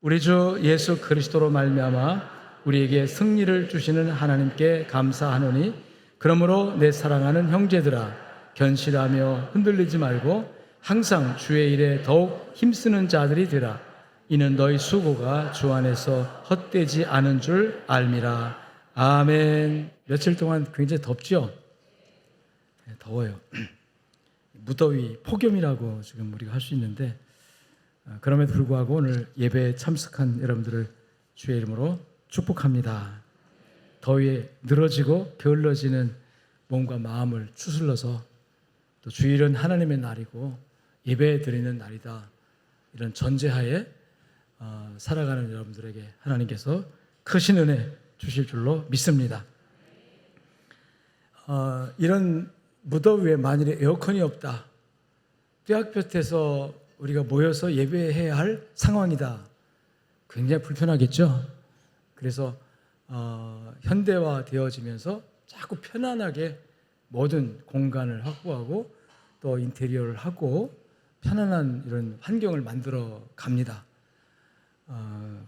우리 주 예수 그리스도로 말미암아 우리에게 승리를 주시는 하나님께 감사하노니, 그러므로 내 사랑하는 형제들아, 견실하며 흔들리지 말고 항상 주의 일에 더욱 힘쓰는 자들이 되라. 이는 너희 수고가 주 안에서 헛되지 않은 줄 알미라. 아멘. 며칠 동안 굉장히 덥죠? 더워요. 무더위, 폭염이라고 지금 우리가 할 수 있는데, 그럼에도 불구하고 오늘 예배에 참석한 여러분들을 주의 이름으로 축복합니다. 더위에 늘어지고 게을러지는 몸과 마음을 추슬러서 또 주일은 하나님의 날이고 예배 드리는 날이다, 이런 전제하에 살아가는 여러분들에게 하나님께서 크신 은혜 주실 줄로 믿습니다. 이런 무더위에 만일에 에어컨이 없다, 뼈약볕에서 우리가 모여서 예배해야 할 상황이다, 굉장히 불편하겠죠. 그래서 현대화되어지면서 자꾸 편안하게 모든 공간을 확보하고 또 인테리어를 하고 편안한 이런 환경을 만들어 갑니다.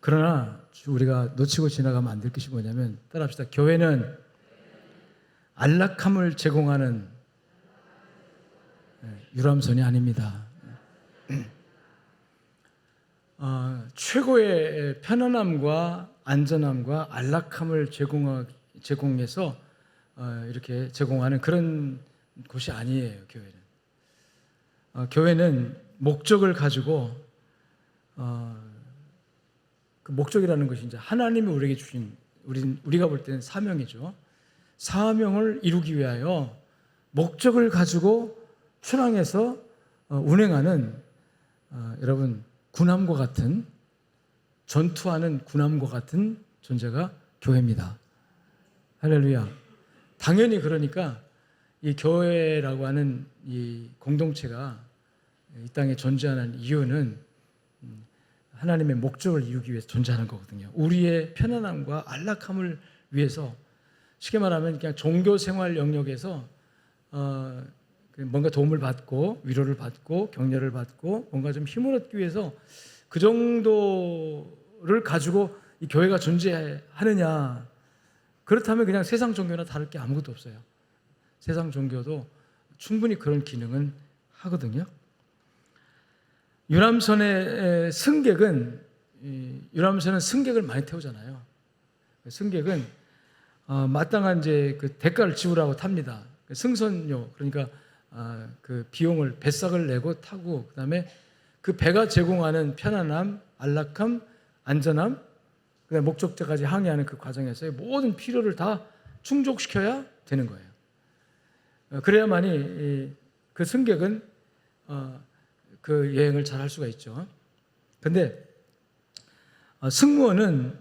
그러나 우리가 놓치고 지나가면 안 될 것이 뭐냐면, 따라합시다. 교회는 안락함을 제공하는 유람선이 아닙니다. 최고의 편안함과 안전함과 안락함을 제공해서 이렇게 제공하는 그런 곳이 아니에요. 교회는 목적을 가지고, 그 목적이라는 것이 이제 하나님이 우리에게 주신, 우리가 볼 때는 사명이죠. 사명을 이루기 위하여 목적을 가지고 출항해서 운행하는, 여러분, 군함과 같은, 전투하는 군함과 같은 존재가 교회입니다. 할렐루야. 당연히 그러니까 이 교회라고 하는 이 공동체가 이 땅에 존재하는 이유는 하나님의 목적을 이루기 위해서 존재하는 거거든요. 우리의 편안함과 안락함을 위해서, 쉽게 말하면 그냥 종교 생활 영역에서 뭔가 도움을 받고 위로를 받고 격려를 받고 뭔가 좀 힘을 얻기 위해서 그 정도를 가지고 이 교회가 존재하느냐, 그렇다면 그냥 세상 종교나 다를 게 아무것도 없어요. 세상 종교도 충분히 그런 기능은 하거든요. 유람선의 승객은, 유람선은 승객을 많이 태우잖아요. 승객은 마땅한 이제 그 대가를 지불하고 탑니다. 승선료, 그러니까 그 비용을, 배삭을 내고 타고, 그다음에 그 배가 제공하는 편안함, 안락함, 안전함, 그다음에 목적지까지 항해하는 그 과정에서의 모든 필요를 다 충족시켜야 되는 거예요. 그래야만이 그 승객은 그 여행을 잘 할 수가 있죠. 근데 승무원은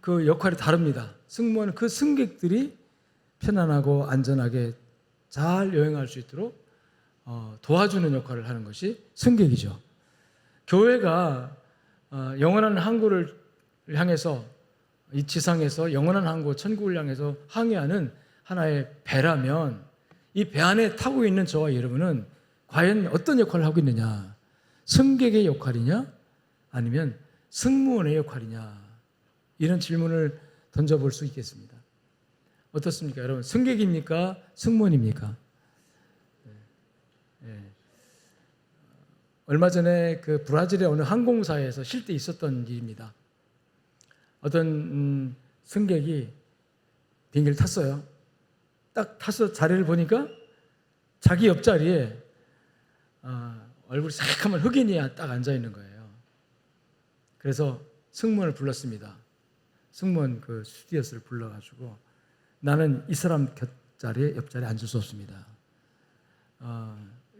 그 역할이 다릅니다. 승무원은 그 승객들이 편안하고 안전하게 잘 여행할 수 있도록 도와주는 역할을 하는 것이 승객이죠. 교회가 영원한 항구를 향해서, 이 지상에서 영원한 항구 천국을 향해서 항해하는 하나의 배라면, 이 배 안에 타고 있는 저와 여러분은 과연 어떤 역할을 하고 있느냐? 승객의 역할이냐? 아니면 승무원의 역할이냐? 이런 질문을 던져볼 수 있겠습니다. 어떻습니까, 여러분? 승객입니까? 승무원입니까? 얼마 전에 그 브라질의 어느 항공사에서 실제 있었던 일입니다. 어떤 승객이 비행기를 탔어요. 딱 타서 자리를 보니까 자기 옆자리에 얼굴이 새카만 흑인이 딱 앉아 있는 거예요. 그래서 승무원을 불렀습니다. 승무원 그 스튜어디스를 불러가지고, 나는 이 사람 옆자리에 앉을 수 없습니다.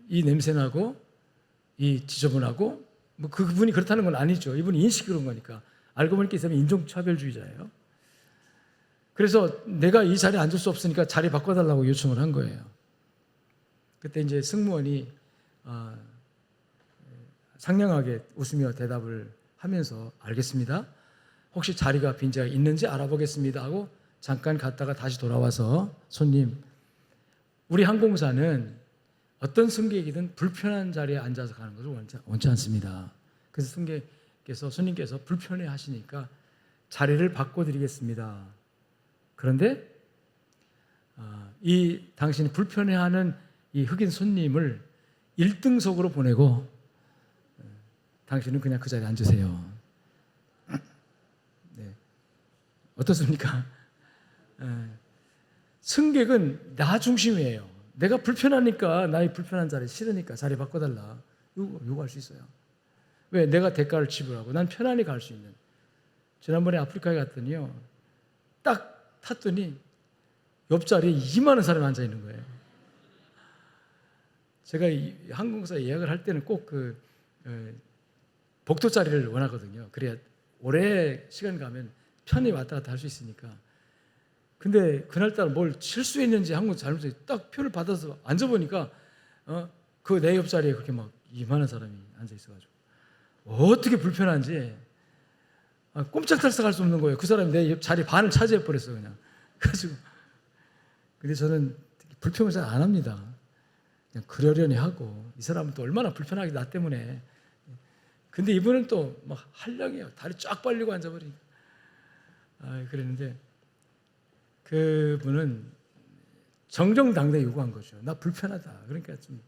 이 냄새나고 이 지저분하고, 뭐 그분이 그렇다는 건 아니죠. 이분이 인식이 그런 거니까. 알고 보니까 이 사람이 인종차별주의자예요. 그래서 내가 이 자리에 앉을 수 없으니까 자리 바꿔달라고 요청을 한 거예요. 그때 이제 승무원이 상냥하게 웃으며 대답을 하면서, 알겠습니다, 혹시 자리가 빈 자가 있는지 알아보겠습니다 하고 잠깐 갔다가 다시 돌아와서, 손님, 우리 항공사는 어떤 승객이든 불편한 자리에 앉아서 가는 것을 원치 않습니다. 그래서 승객 손님께서 불편해 하시니까 자리를 바꿔드리겠습니다. 그런데 이 당신이 불편해하는 이 흑인 손님을 1등석으로 보내고 당신은 그냥 그 자리에 앉으세요. 네. 어떻습니까? 승객은 나 중심이에요. 내가 불편하니까, 나의 불편한 자리 싫으니까 자리 바꿔달라 요구할 수 있어요. 왜? 내가 대가를 지불하고 난 편안히 갈 수 있는. 지난번에 아프리카에 갔더니요, 딱 탔더니 옆자리에 2만 원 사람이 앉아 있는 거예요. 제가 이 항공사 예약을 할 때는 꼭 복도 자리를 원하거든요. 그래야 오래 시간 가면 편히 왔다 갔다 할 수 있으니까. 근데 그날따라 뭘 실수했는지 항공 잘못해서 딱 표를 받아서 앉아보니까 그 내 옆자리에 그렇게 막 2만 원 사람이 앉아 있어가지고 어떻게 불편한지 꼼짝달싹 할 수 없는 거예요. 그 사람이 내 옆 자리 반을 차지해 버렸어요, 그냥. 그래가지고 근데 저는 불평을 잘 안 합니다. 그냥 그러려니 하고, 이 사람은 또 얼마나 불편하게 나 때문에. 근데 이분은 또 막 한량이에요. 다리 쫙 벌리고 앉아버리니까. 그랬는데 그분은 정정당당히 요구한 거죠. 나 불편하다. 그러니까 좀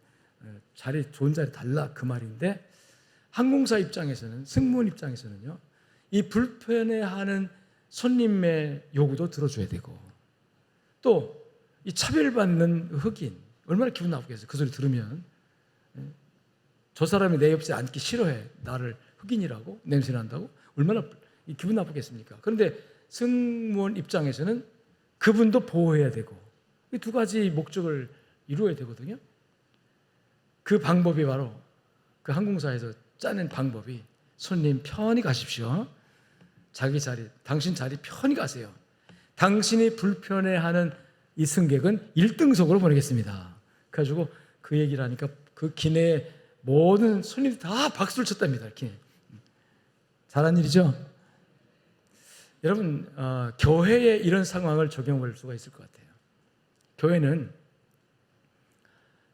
좋은 자리 달라, 그 말인데, 항공사 입장에서는, 승무원 입장에서는요, 이 불편해하는 손님의 요구도 들어줘야 되고, 또 이 차별받는 흑인 얼마나 기분 나쁘겠어요. 그 소리 들으면. 저 사람이 내 옆에 앉기 싫어해. 나를 흑인이라고 냄새 난다고 얼마나 기분 나쁘겠습니까? 그런데 승무원 입장에서는 그분도 보호해야 되고, 이 두 가지 목적을 이루어야 되거든요. 그 방법이 바로 그 항공사에서 짜낸 방법이, 손님 편히 가십시오. 자기 자리, 당신 자리 편히 가세요. 당신이 불편해하는 이 승객은 1등석으로 보내겠습니다. 그래가지고 그 얘기를 하니까 그 기내에 모든 손님들이 다 박수를 쳤답니다. 기내. 잘한 일이죠? 여러분, 교회에 이런 상황을 적용할 수가 있을 것 같아요. 교회는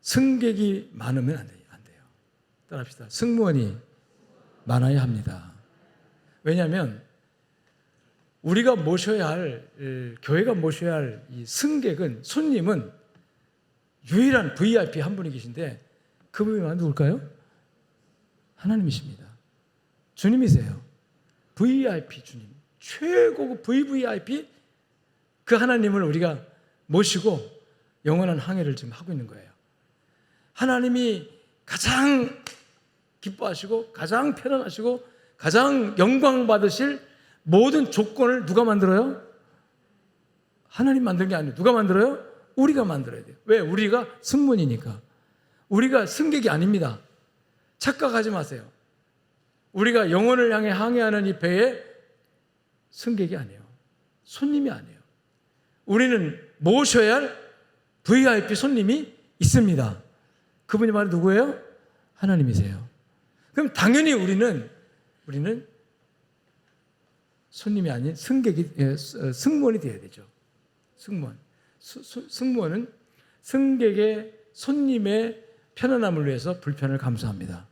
승객이 많으면 안 돼요. 따라합시다. 승무원이 많아야 합니다. 왜냐하면 우리가 모셔야 할, 교회가 모셔야 할 이 승객은, 손님은 유일한 VIP 한 분이 계신데, 그분이 누굴까요? 하나님이십니다. 주님이세요. VIP 주님, 최고급 VVIP, 그 하나님을 우리가 모시고 영원한 항해를 지금 하고 있는 거예요. 하나님이 가장 기뻐하시고 가장 편안하시고 가장 영광 받으실 모든 조건을 누가 만들어요? 하나님 만든 게 아니에요. 누가 만들어요? 우리가 만들어야 돼요. 왜? 우리가 승무원이니까. 우리가 승객이 아닙니다. 착각하지 마세요. 우리가 영혼을 향해 항해하는 이 배에 승객이 아니에요. 손님이 아니에요. 우리는 모셔야 할 VIP 손님이 있습니다. 그분이 바로 누구예요? 하나님이세요. 그럼 당연히 우리는 손님이 아닌 승무원이 되어야 되죠. 승무원은 승객의, 손님의 편안함을 위해서 불편을 감수합니다.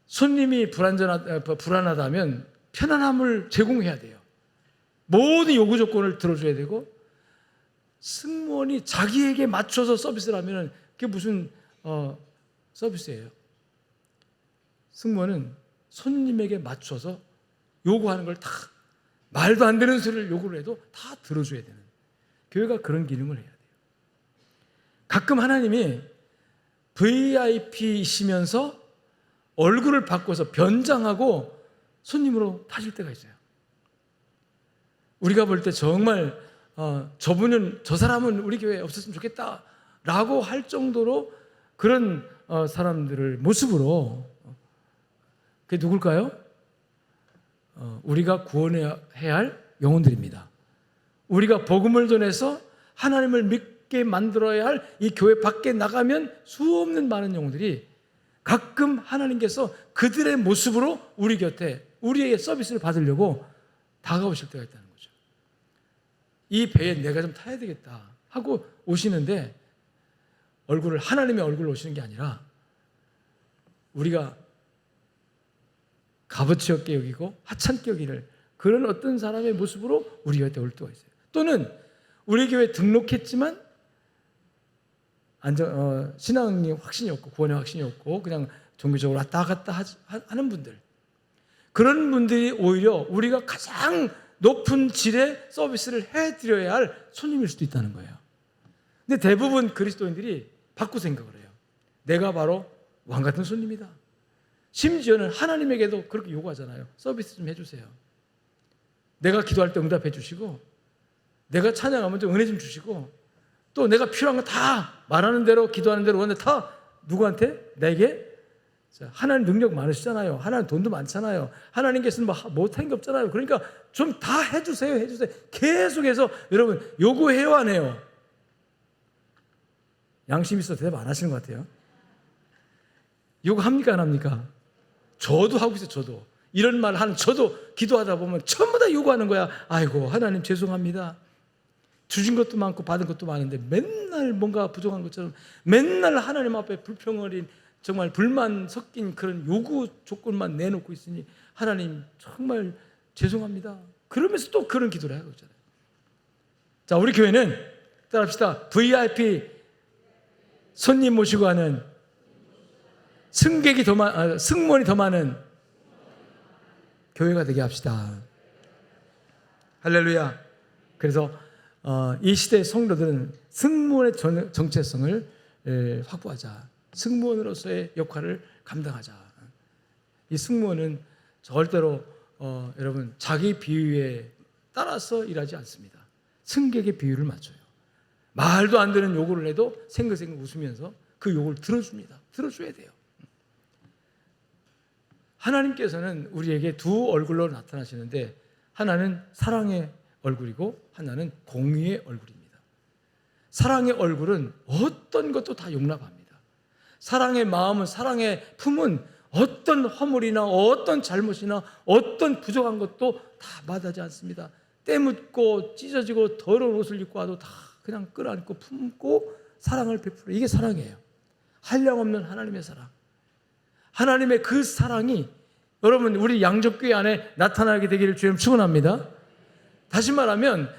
손님이 불안하다면 편안함을 제공해야 돼요. 모든 요구 조건을 들어줘야 되고, 승무원이 자기에게 맞춰서 서비스를 하면 그게 무슨 서비스예요? 승무원은 손님에게 맞춰서 요구하는 걸 다, 말도 안 되는 소리를 요구를 해도 다 들어줘야 되는, 교회가 그런 기능을 해야 돼요. 가끔 하나님이 VIP이시면서 얼굴을 바꿔서 변장하고 손님으로 타실 때가 있어요. 우리가 볼 때 정말 저 사람은 우리 교회에 없었으면 좋겠다라고 할 정도로 그런 사람들을 모습으로, 그게 누굴까요? 우리가 구원해야 할 영혼들입니다. 우리가 복음을 전해서 하나님을 믿게 만들어야 할 이 교회 밖에 나가면 수없는 많은 영혼들이 가끔 하나님께서 그들의 모습으로 우리 곁에, 우리에게 서비스를 받으려고 다가오실 때가 있다는 거죠. 이 배에 내가 좀 타야 되겠다 하고 오시는데, 하나님의 얼굴로 오시는 게 아니라 우리가 값어치 없게 여기고 하찮게 여기는 그런 어떤 사람의 모습으로 우리 곁에 올 때가 있어요. 또는 우리 교회에 등록했지만 신앙이 확신이 없고 구원의 확신이 없고 그냥 종교적으로 왔다 갔다 하는 분들, 그런 분들이 오히려 우리가 가장 높은 질의 서비스를 해드려야 할 손님일 수도 있다는 거예요. 근데 대부분 그리스도인들이 바꾸 생각을 해요. 내가 바로 왕 같은 손님이다. 심지어는 하나님에게도 그렇게 요구하잖아요. 서비스 좀 해주세요. 내가 기도할 때 응답해 주시고, 내가 찬양하면 좀 은혜 좀 주시고, 또 내가 필요한 거 다 말하는 대로 기도하는 대로 원하는데 다 누구한테? 내게? 하나님 능력 많으시잖아요. 하나님 돈도 많잖아요. 하나님께서는 뭐 못한 게 없잖아요. 그러니까 좀 다 해주세요. 계속해서 여러분 요구해요, 안 해요? 양심 있어 대답 안 하시는 것 같아요. 요구합니까, 안 합니까? 저도 하고 있어요. 저도 이런 말 하는, 저도 기도하다 보면 전부 다 요구하는 거야. 아이고 하나님 죄송합니다. 주신 것도 많고 받은 것도 많은데 맨날 뭔가 부족한 것처럼 맨날 하나님 앞에 불평어린, 정말 불만 섞인 그런 요구 조건만 내놓고 있으니 하나님 정말 죄송합니다. 그러면서 또 그런 기도를 하고 있잖아요. 자, 우리 교회는 따라합시다. VIP 손님 모시고 하는 승객이 승무원이 더 많은 교회가 되게 합시다. 할렐루야. 그래서 이 시대의 성도들은 승무원의 정체성을 확보하자. 승무원으로서의 역할을 감당하자. 이 승무원은 절대로 여러분 자기 비위에 따라서 일하지 않습니다. 승객의 비위를 맞춰요. 말도 안 되는 요구를 해도 생글생글 웃으면서 그 요구를 들어줍니다. 들어줘야 돼요. 하나님께서는 우리에게 두 얼굴로 나타나시는데 하나는 사랑의 얼굴이고 하나는 공의의 얼굴입니다. 사랑의 얼굴은 어떤 것도 다 용납합니다. 사랑의 마음은, 사랑의 품은 어떤 허물이나 어떤 잘못이나 어떤 부족한 것도 다 마다하지 않습니다. 때묻고 찢어지고 더러운 옷을 입고 와도 다 그냥 끌어안고 품고 사랑을 베풀어. 이게 사랑이에요. 한량없는 하나님의 사랑. 하나님의 그 사랑이 여러분 우리 양적교회 안에 나타나게 되기를 주님 축원합니다. 다시 말하면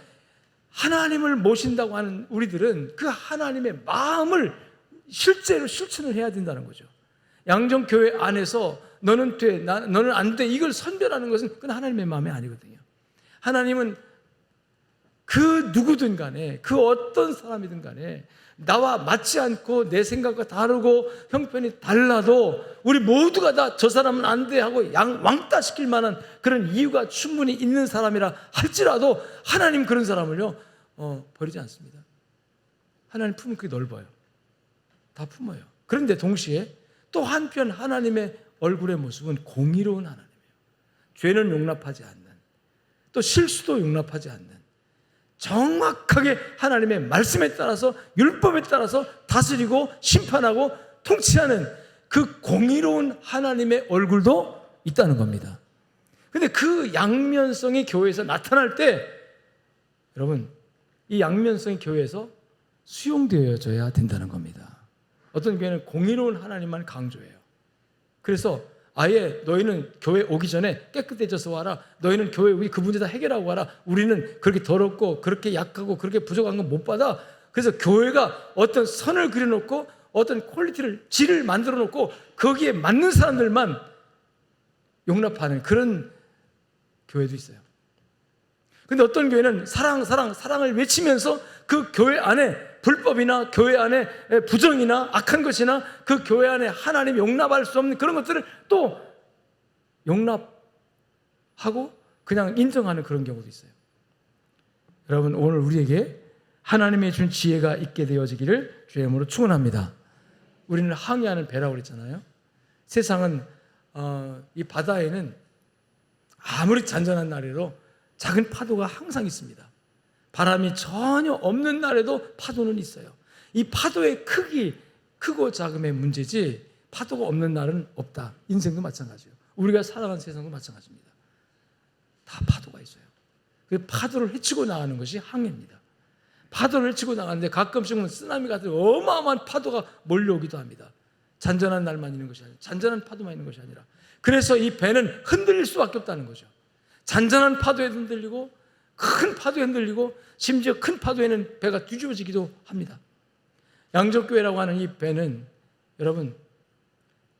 하나님을 모신다고 하는 우리들은 그 하나님의 마음을 실제로 실천을 해야 된다는 거죠. 양정교회 안에서 너는 돼, 너는 안 돼, 이걸 선별하는 것은 그건 하나님의 마음이 아니거든요. 하나님은 그 누구든 간에, 그 어떤 사람이든 간에 나와 맞지 않고 내 생각과 다르고 형편이 달라도 우리 모두가 다 저 사람은 안 돼 하고 왕따 시킬 만한 그런 이유가 충분히 있는 사람이라 할지라도 하나님 그런 사람을요 버리지 않습니다. 하나님 품은 그게 넓어요. 다 품어요. 그런데 동시에 또 한편 하나님의 얼굴의 모습은 공의로운 하나님이에요. 죄는 용납하지 않는, 또 실수도 용납하지 않는, 정확하게 하나님의 말씀에 따라서 율법에 따라서 다스리고 심판하고 통치하는 그 공의로운 하나님의 얼굴도 있다는 겁니다. 그런데 그 양면성이 교회에서 나타날 때 여러분 이 양면성이 교회에서 수용되어져야 된다는 겁니다. 어떤 교회는 공의로운 하나님만 강조해요. 그래서 아예 너희는 교회 오기 전에 깨끗해져서 와라. 너희는 교회 우리 그 문제 다 해결하고 와라. 우리는 그렇게 더럽고 그렇게 약하고 그렇게 부족한 건 못 받아. 그래서 교회가 어떤 선을 그려놓고 어떤 퀄리티를 질을 만들어 놓고 거기에 맞는 사람들만 용납하는 그런 교회도 있어요. 근데 어떤 교회는 사랑을 외치면서 그 교회 안에 불법이나 교회 안에 부정이나 악한 것이나 그 교회 안에 하나님이 용납할 수 없는 그런 것들을 또 용납하고 그냥 인정하는 그런 경우도 있어요. 여러분 오늘 우리에게 하나님의 준 지혜가 있게 되어지기를 주의 이름으로 축원합니다. 우리는 항해하는 배라고 그랬잖아요. 세상은 이 바다에는 아무리 잔잔한 날에도 작은 파도가 항상 있습니다. 바람이 전혀 없는 날에도 파도는 있어요. 이 파도의 크고 작음의 문제지 파도가 없는 날은 없다. 인생도 마찬가지예요. 우리가 살아가는 세상도 마찬가지입니다. 다 파도가 있어요. 그 파도를 헤치고 나가는 것이 항해입니다. 파도를 헤치고 나가는데 가끔씩은 쓰나미 같은 어마어마한 파도가 몰려오기도 합니다. 잔잔한 날만 있는 것이 아니라 잔잔한 파도만 있는 것이 아니라 그래서 이 배는 흔들릴 수밖에 없다는 거죠. 잔잔한 파도에 흔들리고 큰 파도에 흔들리고 심지어 큰 파도에는 배가 뒤집어지기도 합니다. 양적교회라고 하는 이 배는 여러분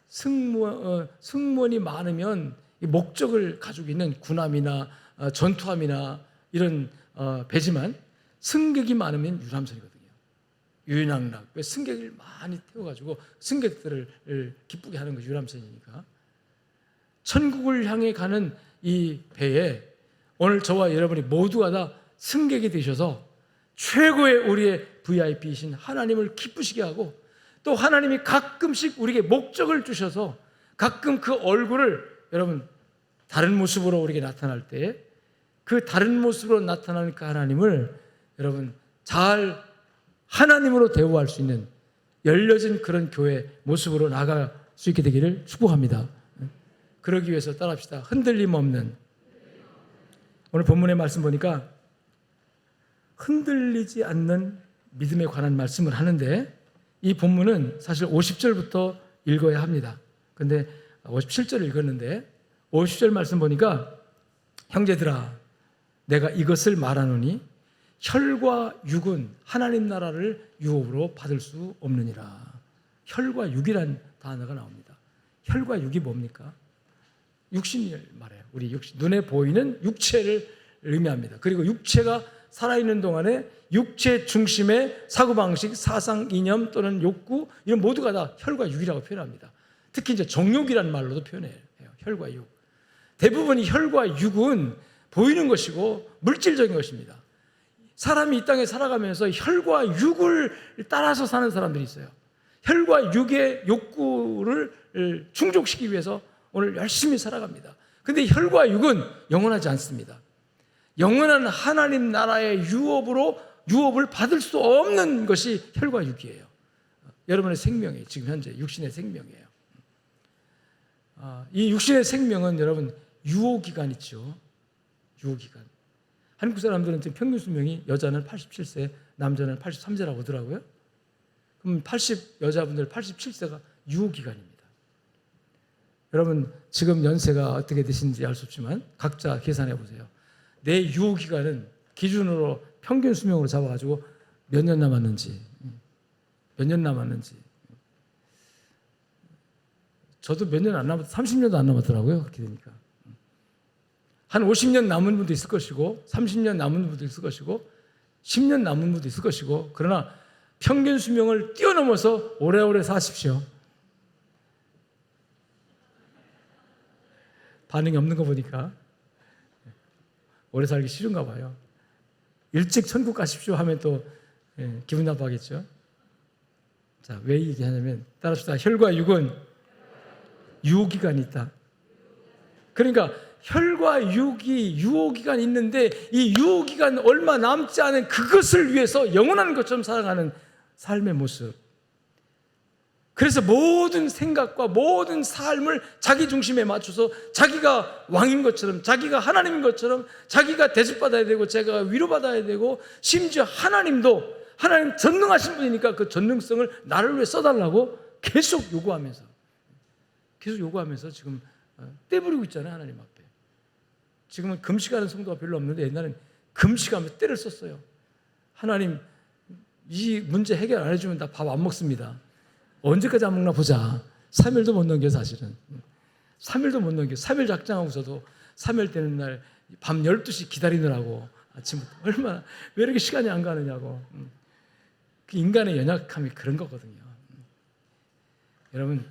승무원이 많으면 목적을 가지고 있는 군함이나 전투함이나 이런 배지만 승객이 많으면 유람선이거든요. 유유낙낙. 왜 승객을 많이 태워가지고 승객들을 기쁘게 하는 것이 유람선이니까. 천국을 향해 가는 이 배에 오늘 저와 여러분이 모두가 다 승객이 되셔서 최고의 우리의 VIP이신 하나님을 기쁘시게 하고 또 하나님이 가끔씩 우리에게 목적을 주셔서 가끔 그 얼굴을 여러분 다른 모습으로 우리에게 나타날 때 그 다른 모습으로 나타나는 그 하나님을 여러분 잘 하나님으로 대우할 수 있는 열려진 그런 교회 모습으로 나갈 수 있게 되기를 축복합니다. 그러기 위해서 따라합시다. 흔들림 없는. 오늘 본문의 말씀 보니까 흔들리지 않는 믿음에 관한 말씀을 하는데 이 본문은 사실 50절부터 읽어야 합니다. 그런데 57절을 읽었는데 50절 말씀 보니까 형제들아 내가 이것을 말하노니 혈과 육은 하나님 나라를 유업으로 받을 수 없느니라. 혈과 육이란 단어가 나옵니다. 혈과 육이 뭡니까? 육신을 말해요. 우리 육신, 눈에 보이는 육체를 의미합니다. 그리고 육체가 살아있는 동안에 육체 중심의 사고방식, 사상, 이념 또는 욕구 이런 모두가 다 혈과 육이라고 표현합니다. 특히 이제 정욕이라는 말로도 표현해요. 혈과 육. 대부분이 혈과 육은 보이는 것이고 물질적인 것입니다. 사람이 이 땅에 살아가면서 혈과 육을 따라서 사는 사람들이 있어요. 혈과 육의 욕구를 충족시키기 위해서 오늘 열심히 살아갑니다. 근데 혈과 육은 영원하지 않습니다. 영원한 하나님 나라의 유업을 받을 수 없는 것이 혈과 육이에요. 여러분의 생명이에요. 지금 현재 육신의 생명이에요. 이 육신의 생명은 여러분 유효기간 있죠. 유효기간. 한국 사람들은 지금 평균 수명이 여자는 87세, 남자는 83세라고 하더라고요. 그럼 여자분들 87세가 유효기간입니다. 여러분 지금 연세가 어떻게 되신지 알 수 없지만 각자 계산해 보세요. 내 유효기간은 기준으로 평균 수명으로 잡아가지고 몇 년 남았는지 저도 몇 년 안 남았 30년도 안 남았더라고요. 그렇게 되니까 한 50년 남은 분도 있을 것이고 30년 남은 분도 있을 것이고 10년 남은 분도 있을 것이고 그러나 평균 수명을 뛰어넘어서 오래오래 사십시오. 반응이 없는 거 보니까 오래 살기 싫은가 봐요. 일찍 천국 가십시오 하면 또 기분 나빠하겠죠. 자, 왜 얘기하냐면 따라합시다. 혈과 육은 유효기간이 있다. 그러니까 혈과 육이 유효기간이 있는데 이 유효기간 얼마 남지 않은 그것을 위해서 영원한 것처럼 살아가는 삶의 모습. 그래서 모든 생각과 모든 삶을 자기 중심에 맞춰서 자기가 왕인 것처럼 자기가 하나님인 것처럼 자기가 대접받아야 되고 제가 위로받아야 되고 심지어 하나님 전능하신 분이니까 그 전능성을 나를 위해 써달라고 계속 요구하면서 지금 떼부리고 있잖아요. 하나님 앞에. 지금은 금식하는 성도가 별로 없는데 옛날엔 금식하면서 떼를 썼어요. 하나님 이 문제 해결 안 해주면 나 밥 안 먹습니다. 언제까지 안 먹나 보자. 3일도 못 넘겨 사실은. 3일도 못 넘겨. 3일 작정하고서도 3일 되는 날 밤 12시 기다리느라고 아침부터 얼마나 왜 이렇게 시간이 안 가느냐고. 그 인간의 연약함이 그런 거거든요. 여러분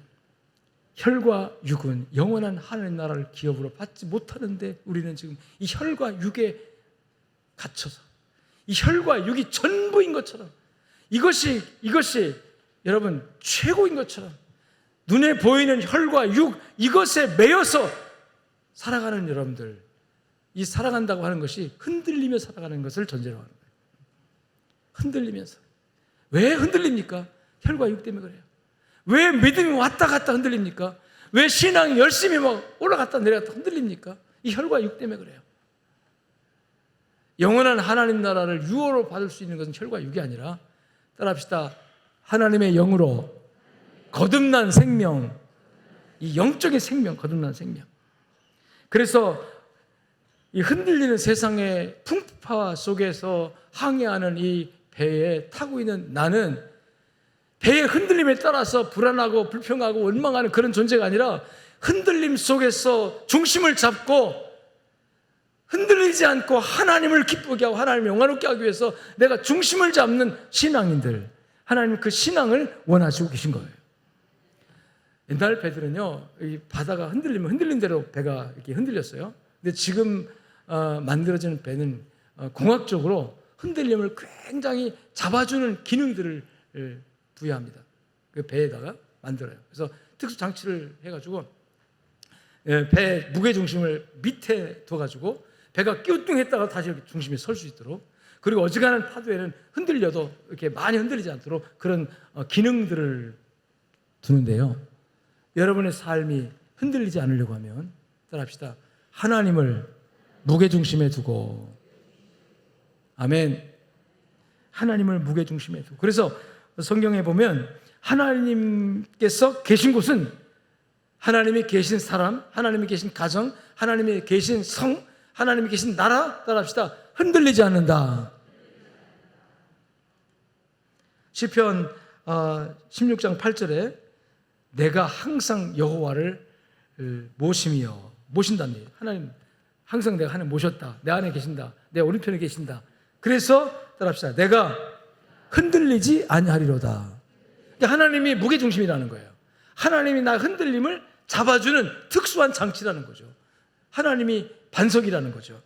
혈과 육은 영원한 하나님 나라를 기업으로 받지 못하는데 우리는 지금 이 혈과 육에 갇혀서 이 혈과 육이 전부인 것처럼 이것이 여러분 최고인 것처럼 눈에 보이는 혈과 육 이것에 매여서 살아가는 여러분들, 이 살아간다고 하는 것이 흔들리며 살아가는 것을 전제로 하는 거예요. 흔들리면서. 왜 흔들립니까? 혈과 육 때문에 그래요. 왜 믿음이 왔다 갔다 흔들립니까? 왜 신앙이 열심히 막 올라갔다 내려갔다 흔들립니까? 이 혈과 육 때문에 그래요. 영원한 하나님 나라를 유효로 받을 수 있는 것은 혈과 육이 아니라 따라합시다. 하나님의 영으로 거듭난 생명, 이 영적인 생명, 거듭난 생명. 그래서 이 흔들리는 세상의 풍파 속에서 항해하는 이 배에 타고 있는 나는 배의 흔들림에 따라서 불안하고 불평하고 원망하는 그런 존재가 아니라 흔들림 속에서 중심을 잡고 흔들리지 않고 하나님을 기쁘게 하고 하나님을 영화롭게 하기 위해서 내가 중심을 잡는 신앙인들, 하나님 그 신앙을 원하시고 계신 거예요. 옛날 배들은요, 이 바다가 흔들리면 흔들린 대로 배가 이렇게 흔들렸어요. 근데 지금 만들어지는 배는 공학적으로 흔들림을 굉장히 잡아주는 기능들을 부여합니다. 그 배에다가 만들어요. 그래서 특수 장치를 해가지고 배 무게 중심을 밑에 둬가지고 배가 끼우뚱했다가 다시 이렇게 중심이 설 수 있도록, 그리고 어지간한 파도에는 흔들려도 이렇게 많이 흔들리지 않도록 그런 기능들을 두는데요. 여러분의 삶이 흔들리지 않으려고 하면 따라합시다. 하나님을 무게중심에 두고, 아멘. 하나님을 무게중심에 두고. 그래서 성경에 보면 하나님께서 계신 곳은 하나님이 계신 사람, 하나님이 계신 가정, 하나님이 계신 성, 하나님이 계신 나라, 따라합시다. 흔들리지 않는다. 시편 16장 8절에 내가 항상 여호와를 모심이여, 모신다는 얘기예요. 하나님, 항상 내가 하나님 모셨다. 내 안에 계신다. 내 오른편에 계신다. 그래서 따라합시다. 내가 흔들리지 아니하리로다. 그러니까 하나님이 무게중심이라는 거예요. 하나님이 나 흔들림을 잡아주는 특수한 장치라는 거죠. 하나님이 반석이라는 거죠.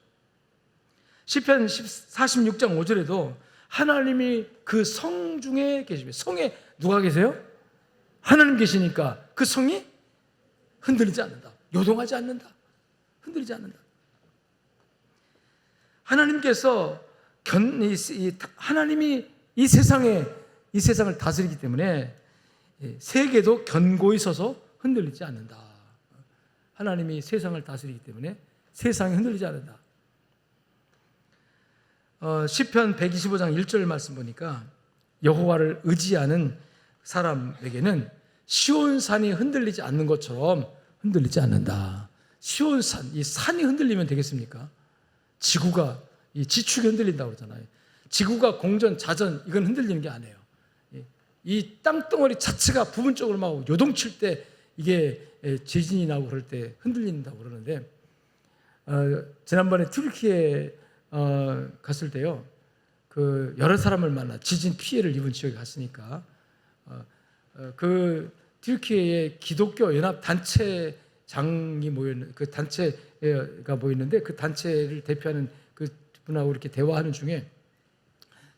시편 46장 5절에도 하나님이 그 성 중에 계시며, 성에 누가 계세요? 하나님 계시니까 그 성이 흔들리지 않는다. 요동하지 않는다. 흔들리지 않는다. 하나님께서 하나님이 이 세상을 다스리기 때문에 세계도 견고히 서서 흔들리지 않는다. 하나님이 세상을 다스리기 때문에 세상이 흔들리지 않는다. 시편 125장 1절 말씀 보니까 여호와를 의지하는 사람에게는 시온산이 흔들리지 않는 것처럼 흔들리지 않는다. 시온산, 이 산이 흔들리면 되겠습니까? 지구가, 이 지축이 흔들린다고 그러잖아요. 지구가 공전, 자전, 이건 흔들리는 게 아니에요. 이 땅덩어리 자체가 부분적으로 막 요동칠 때 이게 지진이 나고 그럴 때 흔들린다고 그러는데, 지난번에 튀르키예 갔을 때요, 그 여러 사람을 만나 지진 피해를 입은 지역에 갔으니까 그 튀르키예의 기독교 연합 단체장이 모였는, 그 단체가 모였는데 그 단체를 대표하는 그 분하고 이렇게 대화하는 중에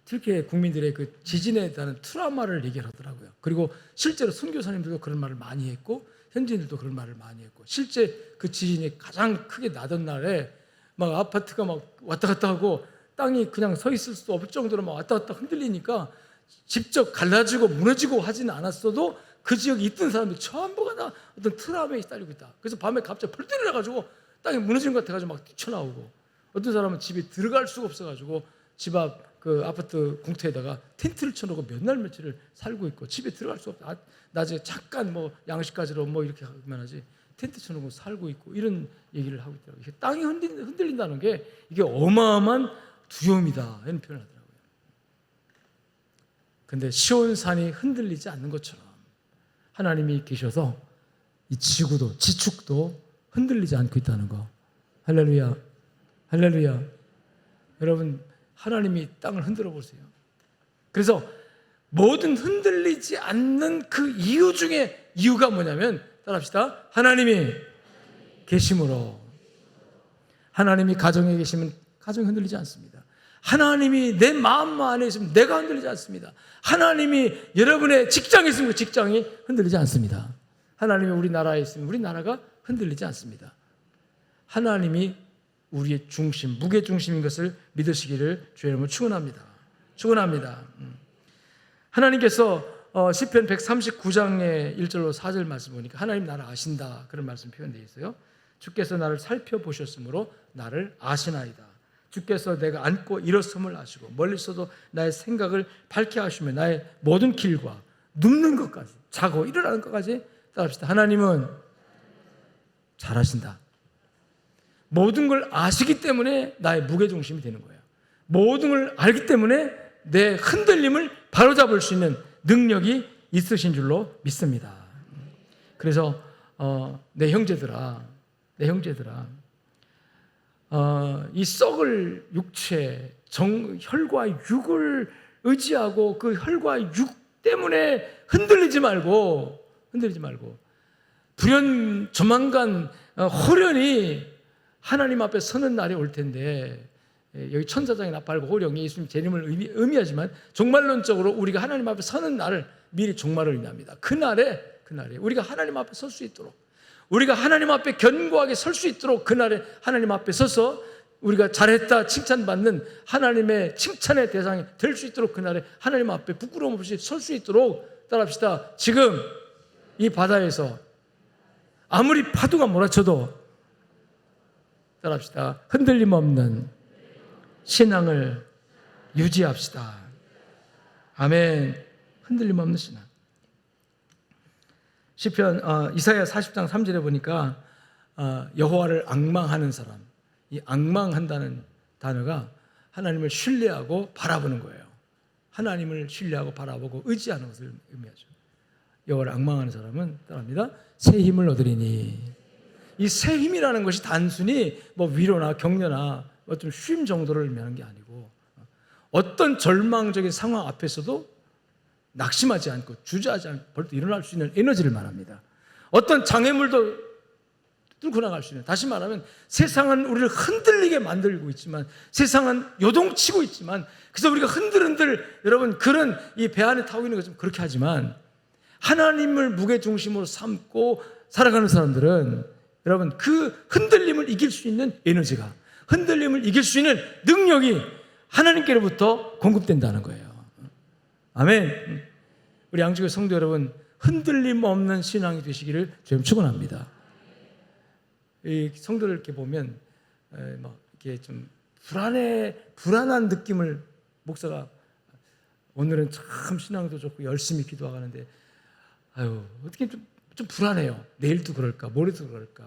튀르키예 국민들의 그 지진에 대한 트라우마를 얘기를 하더라고요. 그리고 실제로 선교사님들도 그런 말을 많이 했고 현지인들도 그런 말을 많이 했고, 실제 그 지진이 가장 크게 나던 날에 막 아파트가 막 왔다 갔다 하고 땅이 그냥 서 있을 수 없을 정도로 막 왔다 갔다 흔들리니까 직접 갈라지고 무너지고 하지는 않았어도 그 지역에 있던 사람들 전부가 다 어떤 트라우마에 시달리고 있다. 그래서 밤에 갑자기 펄 때려가지고 땅이 무너지는 것 같아가지고 막 뛰쳐나오고, 어떤 사람은 집에 들어갈 수가 없어가지고 집 앞 그 아파트 공터에다가 텐트를 쳐놓고 몇 날 며칠을 살고 있고, 집에 들어갈 수 없다. 낮에 잠깐 뭐 양식 가지러 뭐 이렇게 하면 하지 텐트 쳐놓고 살고 있고, 이런 얘기를 하고 있더라고요. 땅이 흔들린다는 게 이게 어마어마한 두려움이다, 이런 표현을 하더라고요. 근데 시온산이 흔들리지 않는 것처럼 하나님이 계셔서 이 지구도 지축도 흔들리지 않고 있다는 거. 할렐루야, 할렐루야. 여러분, 하나님이 땅을 흔들어 보세요. 그래서 모든 흔들리지 않는 그 이유 중에 이유가 뭐냐면, 따라합시다. 하나님이 계심으로. 하나님이 가정에 계시면 가정이 흔들리지 않습니다. 하나님이 내 마음 안에 있으면 내가 흔들리지 않습니다. 하나님이 여러분의 직장에 있으면 직장이 흔들리지 않습니다. 하나님이 우리나라에 있으면 우리나라가 흔들리지 않습니다. 하나님이 우리의 중심, 무게중심인 것을 믿으시기를 주의 이름으로 축원합니다. 축원합니다. 하나님께서 시편 139장의 1절로 4절 말씀 보니까 하나님 나를 아신다, 그런 말씀 표현되어 있어요. 주께서 나를 살펴보셨으므로 나를 아시나이다. 주께서 내가 앉고 일어섬을 아시고 멀리서도 나의 생각을 밝게 하시며 나의 모든 길과 눕는 것까지, 자고 일어나는 것까지 따라합시다. 하나님은 잘하신다. 모든 걸 아시기 때문에 나의 무게중심이 되는 거예요. 모든 걸 알기 때문에 내 흔들림을 바로잡을 수 있는 능력이 있으신 줄로 믿습니다. 그래서 내 형제들아, 이 썩을 육체, 혈과 육을 의지하고 그 혈과 육 때문에 흔들리지 말고 조만간 호련히 하나님 앞에 서는 날이 올 텐데, 여기 천사장이 나팔고 호령이 예수님 재림을 의미하지만 종말론적으로 우리가 하나님 앞에 서는 날을 미리 종말을 의미합니다. 그날에 우리가 하나님 앞에 설 수 있도록, 우리가 하나님 앞에 견고하게 설 수 있도록, 그날에 하나님 앞에 서서 우리가 잘했다 칭찬받는 하나님의 칭찬의 대상이 될 수 있도록, 그날에 하나님 앞에 부끄러움 없이 설 수 있도록 따라합시다. 지금 이 바다에서 아무리 파도가 몰아쳐도 따라합시다. 흔들림 없는 신앙을 유지합시다. 아멘. 흔들림 없는 신앙. 시편 이사야 40장 3절에 보니까 여호와를 앙망하는 사람, 이 앙망한다는 단어가 하나님을 신뢰하고 바라보는 거예요. 하나님을 신뢰하고 바라보고 의지하는 것을 의미하죠. 여호와를 앙망하는 사람은 따라합니다. 새 힘을 얻으리니. 이 새 힘이라는 것이 단순히 뭐 위로나 격려나 어떤 쉼 정도를 의미하는 게 아니고, 어떤 절망적인 상황 앞에서도 낙심하지 않고 주저하지 않고 벌떡 일어날 수 있는 에너지를 말합니다. 어떤 장애물도 뚫고 나갈 수 있는, 다시 말하면 세상은 우리를 흔들리게 만들고 있지만, 세상은 요동치고 있지만, 그래서 우리가 흔들흔들 여러분 그런 이 배 안에 타고 있는 것좀 그렇게 하지만, 하나님을 무게중심으로 삼고 살아가는 사람들은 여러분 그 흔들림을 이길 수 있는 에너지가, 흔들림을 이길 수 있는 능력이 하나님께로부터 공급된다는 거예요. 아멘. 우리 양주교 성도 여러분, 흔들림 없는 신앙이 되시기를 주님 축원합니다. 이 성도를 이렇게 보면 막 이렇게 좀 불안한 느낌을, 목사가 오늘은 참 신앙도 좋고 열심히 기도하는데 어떻게 좀 불안해요. 내일도 그럴까, 모레도 그럴까.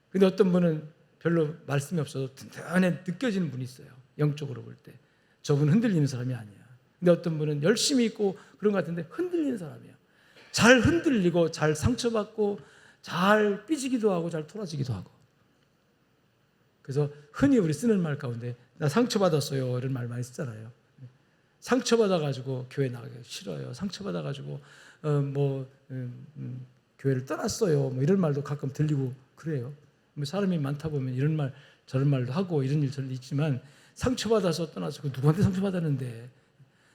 근데 어떤 분은 별로 말씀이 없어도 든든하게 느껴지는 분이 있어요. 영적으로 볼 때 저분은 흔들리는 사람이 아니야. 근데 어떤 분은 열심히 있고 그런 것 같은데 흔들리는 사람이야. 잘 흔들리고 잘 상처받고 잘 삐지기도 하고 잘 토라지기도 하고. 그래서 흔히 우리 쓰는 말 가운데 나 상처받았어요 이런 말 많이 쓰잖아요. 상처받아가지고 교회 나가기 싫어요. 상처받아가지고 교회를 떠났어요. 뭐 이런 말도 가끔 들리고 그래요. 뭐 사람이 많다 보면 이런 말 저런 말도 하고 이런 일 저런 있지만, 상처받아서 떠나서 누구한테 상처받았는데,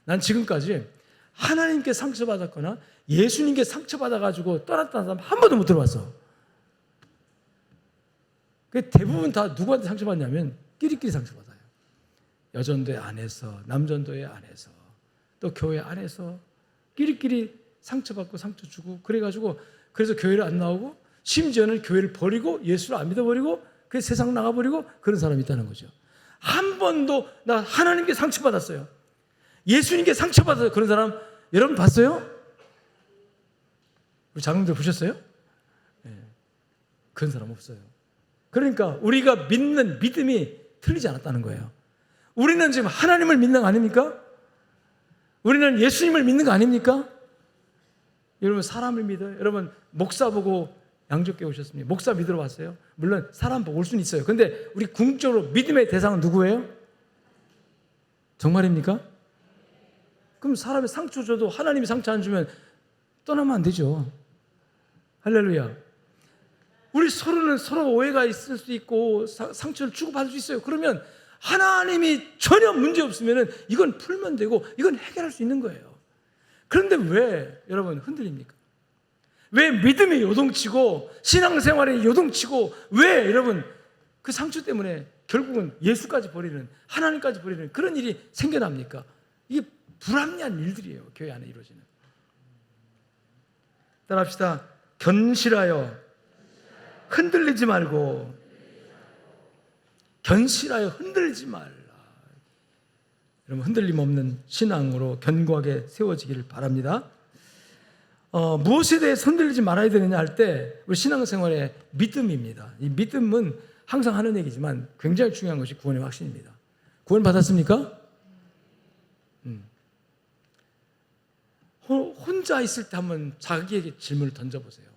난 지금까지 하나님께 상처받았거나 예수님께 상처받아가지고 떠났다는 사람 한 번도 못 들어봤어. 대부분 다 누구한테 상처받냐면 끼리끼리 상처받아요. 여전도회 안에서, 남전도회 안에서, 또 교회 안에서 끼리끼리 상처받고 상처 주고 그래가지고, 그래서 교회를 안 나오고 심지어는 교회를 버리고 예수를 안 믿어버리고 그 세상 나가버리고 그런 사람이 있다는 거죠. 한 번도 나 하나님께 상처받았어요, 예수님께 상처받았어요, 그런 사람 여러분 봤어요? 우리 장로들 보셨어요? 네. 그런 사람 없어요. 그러니까 우리가 믿는 믿음이 틀리지 않았다는 거예요. 우리는 지금 하나님을 믿는 거 아닙니까? 우리는 예수님을 믿는 거 아닙니까? 여러분 사람을 믿어요? 여러분 목사 보고 양족교회 오셨습니다. 목사 믿으러 왔어요? 물론 사람 보고 올 수는 있어요. 근데 우리 궁극적으로 믿음의 대상은 누구예요? 정말입니까? 그럼 사람이 상처 줘도 하나님이 상처 안 주면 떠나면 안 되죠. 할렐루야. 우리 서로는 서로 오해가 있을 수 있고 상처를 주고받을 수 있어요. 그러면 하나님이 전혀 문제 없으면 이건 풀면 되고 이건 해결할 수 있는 거예요. 그런데 왜 여러분 흔들립니까? 왜 믿음이 요동치고 신앙생활이 요동치고, 왜 여러분 그 상처 때문에 결국은 예수까지 버리는, 하나님까지 버리는 그런 일이 생겨납니까? 이게 불합리한 일들이에요. 교회 안에 이루어지는. 따라합시다. 견실하여 흔들리지 말고, 견실하여 흔들리지 말라. 여러분 흔들림 없는 신앙으로 견고하게 세워지기를 바랍니다. 무엇에 대해서 흔들리지 말아야 되느냐 할 때 우리 신앙생활의 믿음입니다. 이 믿음은 항상 하는 얘기지만 굉장히 중요한 것이 구원의 확신입니다. 구원 받았습니까? 혼자 있을 때 한번 자기에게 질문을 던져보세요.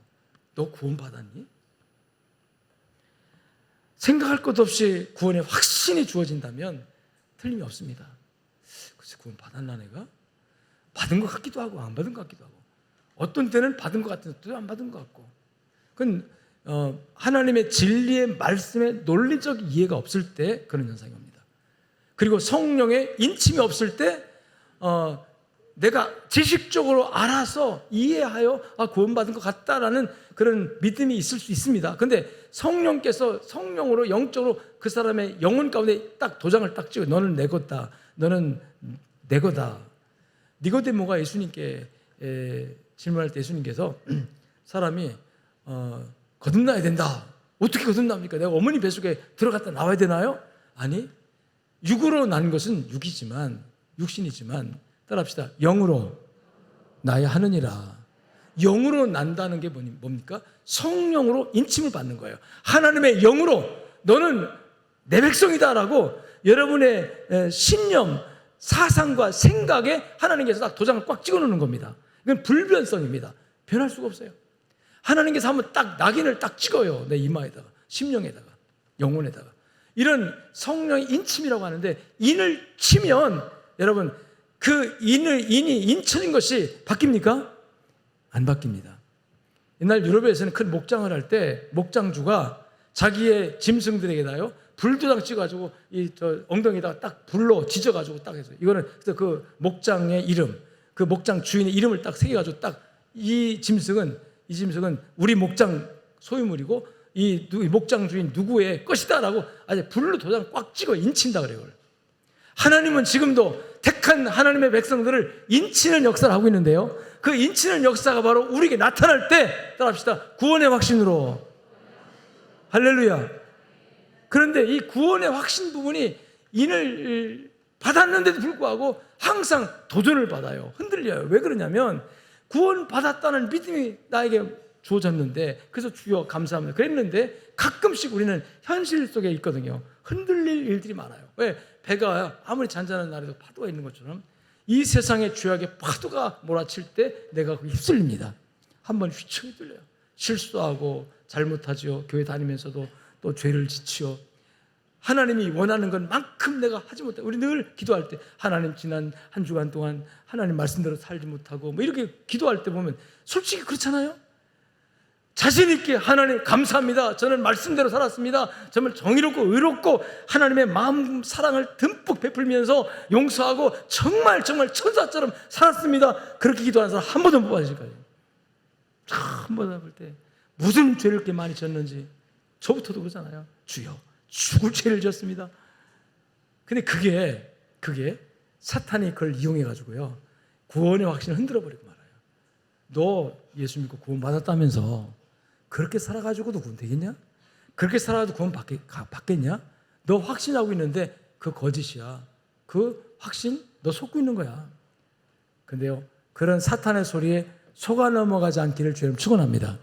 너 구원 받았니? 생각할 것 없이 구원의 확신이 주어진다면 틀림이 없습니다. 글쎄, 구원 받았나 내가? 받은 것 같기도 하고 안 받은 것 같기도 하고, 어떤 때는 받은 것 같은데 또 안 받은 것 같고. 그건 하나님의 진리의 말씀에 논리적 이해가 없을 때 그런 현상이 옵니다. 그리고 성령의 인침이 없을 때 내가 지식적으로 알아서 이해하여 구원받은 것 같다라는 그런 믿음이 있을 수 있습니다. 그런데 성령께서 성령으로 영적으로 그 사람의 영혼 가운데 딱 도장을 딱 찍어, 너는 내 거다, 너는 내 거다. 니고데모가 예수님께 질문할 때 예수님께서 사람이 거듭나야 된다. 어떻게 거듭납니까? 내가 어머니 뱃속에 들어갔다 나와야 되나요? 아니, 육으로 난 것은 육이지만, 육신이지만, 따라합시다. 영으로 나야 하느니라. 영으로 난다는 게 뭡니까? 성령으로 인침을 받는 거예요. 하나님의 영으로 너는 내 백성이다라고 여러분의 신념, 사상과 생각에 하나님께서 딱 도장을 꽉 찍어놓는 겁니다. 이건 불변성입니다. 변할 수가 없어요. 하나님께서 한번 딱 낙인을 딱 찍어요. 내 이마에다가, 심령에다가, 영혼에다가. 이런 성령의 인침이라고 하는데, 인을 치면 여러분 그 인이 인쳐진 것이 바뀝니까? 안 바뀝니다. 옛날 유럽에서는 큰 목장을 할 때 목장주가 자기의 짐승들에게다요 불도장 찍어가지고 엉덩이에다가 딱 불로 지져가지고 딱 해서, 이거는 그래서 그 목장의 이름, 그 목장 주인의 이름을 딱 새겨가지고 딱 이 짐승은 우리 목장 소유물이고 이 목장 주인 누구의 것이다라고 아주 불로 도장 꽉 찍어 인친다 그래요. 하나님은 지금도 택한 하나님의 백성들을 인치는 역사를 하고 있는데요, 그 인치는 역사가 바로 우리에게 나타날 때, 따라합시다, 구원의 확신으로. 할렐루야. 그런데 이 구원의 확신 부분이 인을 받았는데도 불구하고 항상 도전을 받아요. 흔들려요. 왜 그러냐면 구원 받았다는 믿음이 나에게 주어졌는데, 그래서 주여 감사합니다 그랬는데 가끔씩 우리는 현실 속에 있거든요. 흔들릴 일들이 많아요. 왜? 배가 아무리 잔잔한 날에도 파도가 있는 것처럼 이 세상의 죄악의 파도가 몰아칠 때 내가 휩쓸립니다. 한번 휘청이 뚫려요. 실수하고 잘못하죠. 교회 다니면서도 또 죄를 지치요. 하나님이 원하는 것만큼 내가 하지 못해. 우리 늘 기도할 때 하나님, 지난 한 주간 동안 하나님 말씀대로 살지 못하고 뭐 이렇게 기도할 때 보면 솔직히 그렇잖아요. 자신 있게 하나님 감사합니다. 저는 말씀대로 살았습니다. 정말 정의롭고 의롭고 하나님의 마음 사랑을 듬뿍 베풀면서 용서하고 정말 천사처럼 살았습니다. 그렇게 기도하는 사람 한 번도 못 받으실 거예요. 한 번 볼 때 무슨 죄를 그렇게 많이 졌는지 저부터도 그러잖아요. 주여, 죽을 죄를 졌습니다. 근데 그게 사탄이 그걸 이용해 가지고요 구원의 확신을 흔들어 버리고 말아요. 너 예수 믿고 구원 받았다면서 그렇게 살아가지고도 구원 되겠냐? 그렇게 살아가도 구원 받겠냐? 너 확신하고 있는데 그 거짓이야. 그 확신 너 속고 있는 거야. 근데요, 그런 사탄의 소리에 속아 넘어가지 않기를 주님 축원합니다.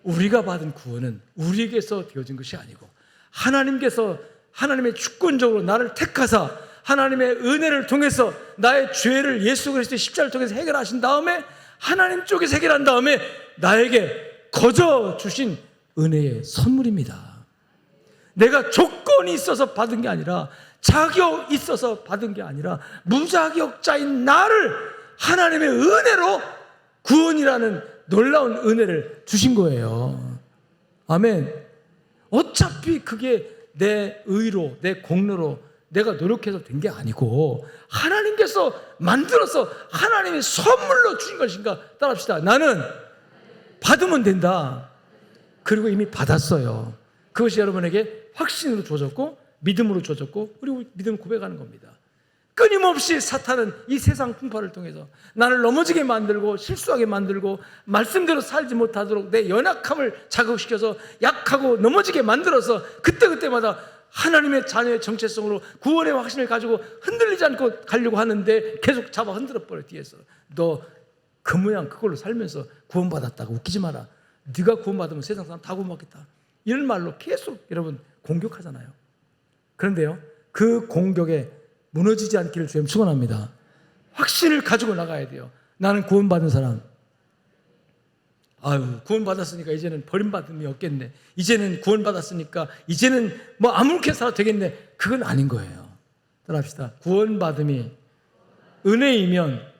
우리가 받은 구원은 우리에게서 되어진 것이 아니고 하나님께서 하나님의 주권적으로 나를 택하사 하나님의 은혜를 통해서 나의 죄를 예수 그리스도의 십자가를 통해서 해결하신 다음에 하나님 쪽에서 해결한 다음에 나에게 거저 주신 은혜의 선물입니다. 내가 조건이 있어서 받은 게 아니라, 자격 있어서 받은 게 아니라 무자격자인 나를 하나님의 은혜로 구원이라는 놀라운 은혜를 주신 거예요. 아멘. 어차피 그게 내 의로, 내 공로로 내가 노력해서 된 게 아니고 하나님께서 만들어서 하나님의 선물로 주신 것인가? 따라합시다. 나는 받으면 된다. 그리고 이미 받았어요. 그것이 여러분에게 확신으로 주어졌고 믿음으로 주어졌고, 그리고 믿음을 고백하는 겁니다. 끊임없이 사탄은 이 세상 풍파를 통해서 나를 넘어지게 만들고 실수하게 만들고 말씀대로 살지 못하도록 내 연약함을 자극시켜서 약하고 넘어지게 만들어서 그때그때마다 하나님의 자녀의 정체성으로 구원의 확신을 가지고 흔들리지 않고 가려고 하는데 계속 잡아 흔들어 버려. 뒤에서 너 그 모양 그걸로 살면서 구원받았다고 웃기지 마라. 네가 구원받으면 세상 사람 다 구원받겠다. 이런 말로 계속 여러분 공격하잖아요. 그런데요, 그 공격에 무너지지 않기를 주님 축원합니다. 확신을 가지고 나가야 돼요. 나는 구원받은 사람. 아유, 구원받았으니까 이제는 버림받음이 없겠네. 이제는 구원받았으니까 이제는 뭐 아무렇게 살아도 되겠네. 그건 아닌 거예요. 따라합시다. 구원받음이 은혜이면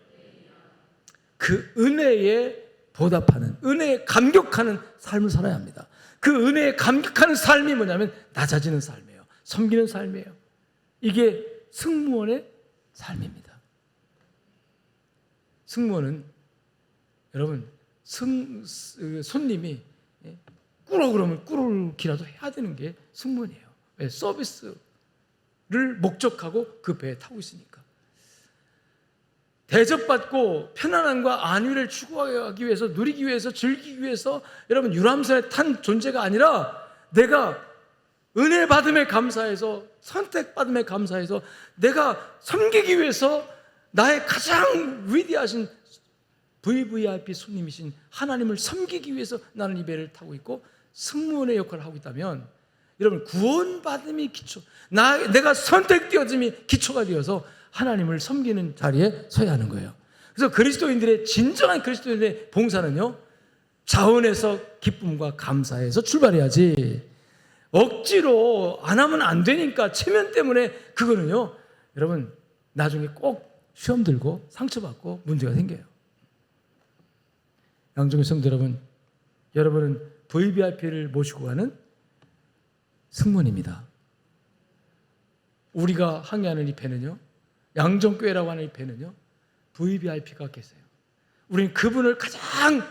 그 은혜에 보답하는, 은혜에 감격하는 삶을 살아야 합니다. 그 은혜에 감격하는 삶이 뭐냐면 낮아지는 삶이에요. 섬기는 삶이에요. 이게 승무원의 삶입니다. 승무원은 여러분 손님이 꾸러 그러면 꾸르기라도 해야 되는 게 승무원이에요. 왜? 서비스를 목적하고 그 배에 타고 있으니까. 대접받고 편안함과 안위를 추구하기 위해서, 누리기 위해서, 즐기기 위해서 여러분 유람선에 탄 존재가 아니라 내가 은혜 받음에 감사해서, 선택받음에 감사해서 내가 섬기기 위해서 나의 가장 위대하신 VVIP 손님이신 하나님을 섬기기 위해서 나는 이 배를 타고 있고 승무원의 역할을 하고 있다면 여러분 구원받음이 기초, 내가 선택되어짐이 기초가 되어서 하나님을 섬기는 자리에 서야 하는 거예요. 그래서 그리스도인들의 진정한 그리스도인들의 봉사는요, 자원에서 기쁨과 감사에서 출발해야지 억지로 안 하면 안 되니까 체면 때문에 그거는요 여러분 나중에 꼭 시험 들고 상처받고 문제가 생겨요. 양종의 성도 여러분, 여러분은 VVIP를 모시고 가는 승무원입니다. 우리가 항해하는 이 배는요, 양정교회라고 하는 이 배는요 VVIP가 계세요. 우리는 그분을 가장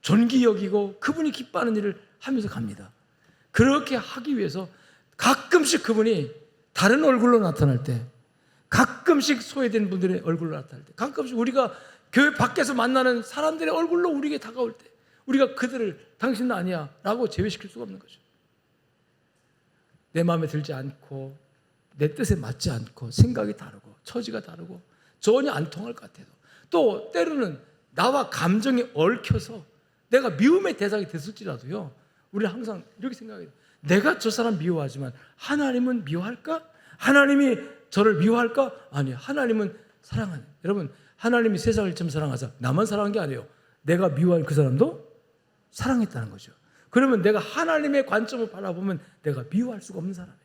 존귀 여기고 그분이 기뻐하는 일을 하면서 갑니다. 그렇게 하기 위해서 가끔씩 그분이 다른 얼굴로 나타날 때, 가끔씩 소외된 분들의 얼굴로 나타날 때, 가끔씩 우리가 교회 밖에서 만나는 사람들의 얼굴로 우리에게 다가올 때 우리가 그들을 당신은 아니야 라고 제외시킬 수가 없는 거죠. 내 마음에 들지 않고 내 뜻에 맞지 않고 생각이 다르고 처지가 다르고 전혀 안 통할 것 같아도, 또 때로는 나와 감정이 얽혀서 내가 미움의 대상이 됐을지라도요, 우리는 항상 이렇게 생각해요. 내가 저 사람 미워하지만 하나님은 미워할까? 하나님이 저를 미워할까? 아니, 하나님은 사랑하는, 여러분 하나님이 세상을 좀 사랑하자 나만 사랑한 게 아니에요. 내가 미워한 그 사람도 사랑했다는 거죠. 그러면 내가 하나님의 관점을 바라보면 내가 미워할 수가 없는 사람이에요.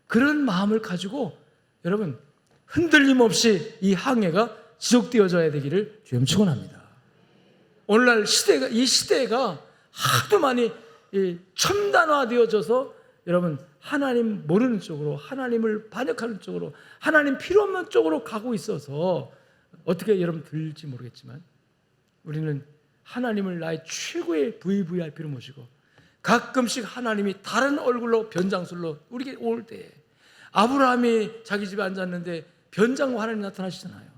그런 마음을 가지고 여러분 흔들림 없이 이 항해가 지속되어져야 되기를 주님 축원합니다. 오늘날 시대가, 이 시대가 하도 많이 첨단화되어져서 여러분 하나님 모르는 쪽으로, 하나님을 반역하는 쪽으로, 하나님 필요 없는 쪽으로 가고 있어서 어떻게 여러분 들릴지 모르겠지만 우리는 하나님을 나의 최고의 VVIP로 모시고 가끔씩 하나님이 다른 얼굴로 변장술로 우리에게 올 때, 아브라함이 자기 집에 앉았는데 변장으로 하나님 나타나시잖아요.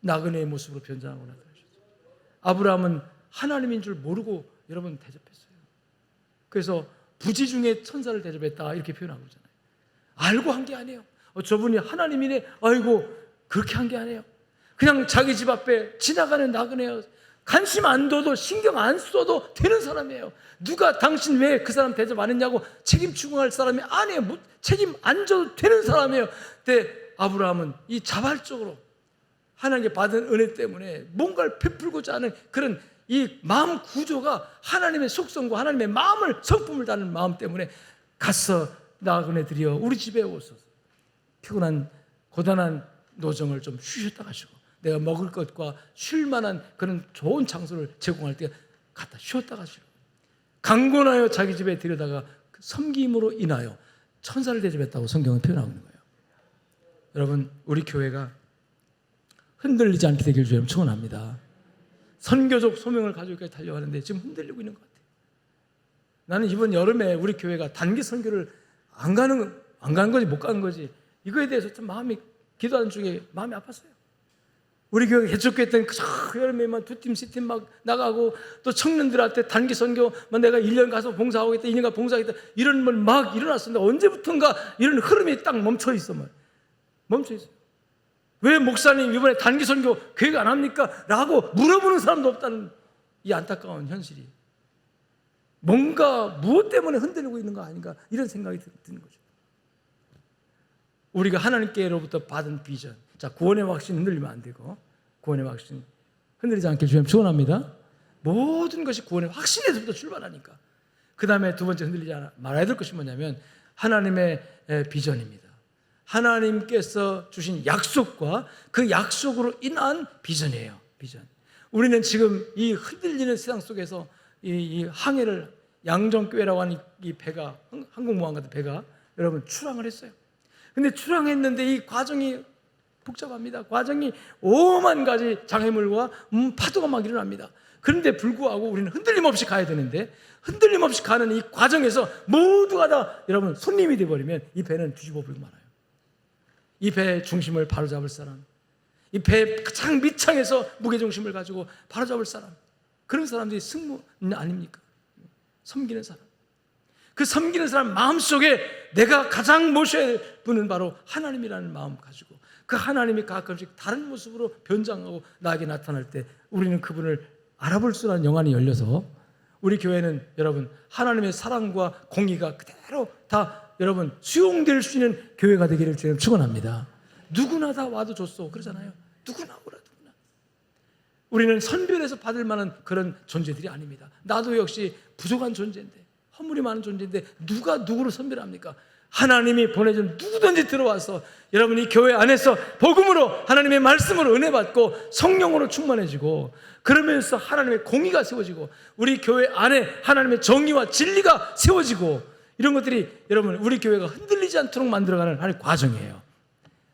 나그네의 모습으로 변장하고 나타나셨죠. 아브라함은 하나님인 줄 모르고 여러분 대접했어요. 그래서 부지 중에 천사를 대접했다 이렇게 표현하고 있잖아요. 알고 한 게 아니에요. 저분이 하나님이네, 아이고 그렇게 한 게 아니에요. 그냥 자기 집 앞에 지나가는 나그네요. 관심 안 둬도 신경 안 써도 되는 사람이에요. 누가 당신 왜 그 사람 대접 안 했냐고 책임 추궁할 사람이 아니에요. 책임 안 져도 되는 사람이에요. 근데 아브라함은 이 자발적으로 하나님께 받은 은혜 때문에 뭔가를 베풀고자 하는 그런 이 마음 구조가 하나님의 속성과 하나님의 마음을, 성품을 다는 마음 때문에 가서 나그네들이여 우리 집에 오소서. 피곤한 고단한 노정을 좀 쉬셨다 가시고 내가 먹을 것과 쉴 만한 그런 좋은 장소를 제공할 때 갔다 쉬었다 가시고, 강권하여 자기 집에 들여다가 섬김으로 인하여 천사를 대접했다고 성경은 표현하고 있는 거예요. 여러분, 우리 교회가 흔들리지 않게 되길 주님 축원합니다. 선교적 소명을 가지고 여기까지 달려가는데 지금 흔들리고 있는 것 같아요. 나는 이번 여름에 우리 교회가 단기 선교를 안 가는 거지 못 가는 거지, 이거에 대해서 참 마음이, 기도하는 중에 마음이 아팠어요. 우리 교회가 개척교회 때는 그 여름에만 2팀, 3팀 막 나가고, 또 청년들한테 단기 선교 내가 1년 가서 봉사하겠다, 2년간 봉사하겠다, 이런 걸 막 일어났었는데 언제부턴가 이런 흐름이 딱 멈춰 있어. 멈춰 있어요. 왜 목사님 이번에 단기 선교 계획 안 합니까? 라고 물어보는 사람도 없다는 이 안타까운 현실이, 뭔가 무엇 때문에 흔들리고 있는 거 아닌가, 이런 생각이 드는 거죠. 우리가 하나님께로부터 받은 비전, 자, 구원의 확신 흔들리면 안 되고, 구원의 확신 흔들리지 않게 주님 축원합니다. 모든 것이 구원의 확신에서부터 출발하니까. 그 다음에 두 번째 흔들리지 말아야 될 것이 뭐냐면 하나님의 비전입니다. 하나님께서 주신 약속과 그 약속으로 인한 비전이에요. 비전. 우리는 지금 이 흔들리는 세상 속에서 이 항해를, 양정교회라고 하는 이 배가, 항공모함 같은 배가 여러분 출항을 했어요. 근데 출항했는데 이 과정이 복잡합니다. 과정이 오만 가지 장애물과 파도가 막 일어납니다. 그런데 불구하고 우리는 흔들림 없이 가야 되는데, 흔들림 없이 가는 이 과정에서 모두가 다 여러분 손님이 되어버리면 이 배는 뒤집어 버리고 말아요. 이 배의 중심을 바로잡을 사람, 이 배의 가장 밑창에서 무게중심을 가지고 바로잡을 사람, 그런 사람들이 승무 아닙니까? 섬기는 사람. 그 섬기는 사람 마음속에 내가 가장 모셔야 할 분은 바로 하나님이라는 마음 가지고, 그 하나님이 가끔씩 다른 모습으로 변장하고 나에게 나타날 때 우리는 그분을 알아볼 수 있는 영안이 열려서, 우리 교회는 여러분 하나님의 사랑과 공의가 그대로 다 여러분 수용될 수 있는 교회가 되기를 주님 축원합니다. 누구나 다 와도 좋소 그러잖아요. 누구나 오라, 누구나. 우리는 선별해서 받을 만한 그런 존재들이 아닙니다. 나도 역시 부족한 존재인데, 허물이 많은 존재인데 누가 누구를 선별합니까? 하나님이 보내준 누구든지 들어와서 여러분 이 교회 안에서 복음으로, 하나님의 말씀으로 은혜 받고 성령으로 충만해지고, 그러면서 하나님의 공의가 세워지고 우리 교회 안에 하나님의 정의와 진리가 세워지고, 이런 것들이 여러분 우리 교회가 흔들리지 않도록 만들어가는 하나님의 과정이에요.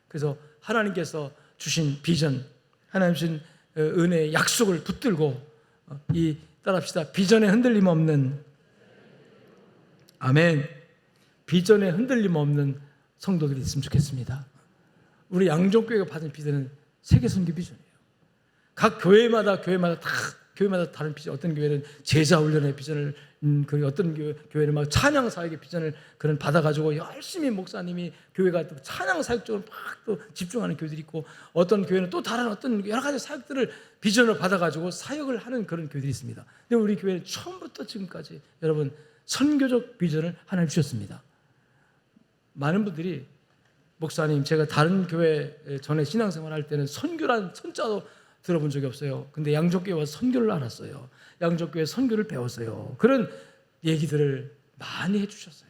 그래서 하나님께서 주신 비전, 하나님 주신 은혜의 약속을 붙들고 따라합시다. 비전에 흔들림 없는, 아멘, 비전에 흔들림 없는 성도들이 있으면 좋겠습니다. 우리 양종교회가 받은 비전은 세계선교 비전이에요. 각 교회마다 다른 비전. 어떤 교회는 제자 훈련의 비전을, 어떤 교회는 막 찬양 사역의 비전을 그런 받아가지고 열심히 목사님이 교회가 또 찬양 사역적으로 막 또 집중하는 교회들이 있고, 어떤 교회는 또 다른 어떤 여러 가지 사역들을 비전을 받아가지고 사역을 하는 그런 교회들이 있습니다. 근데 우리 교회는 처음부터 지금까지 여러분 선교적 비전을 하나님 주셨습니다. 많은 분들이 목사님, 제가 다른 교회 전에 신앙생활 할 때는 선교란 선자도 들어본 적이 없어요. 근데 양족교회 와서 선교를 알았어요. 양족교회 선교를 배웠어요. 그런 얘기들을 많이 해주셨어요.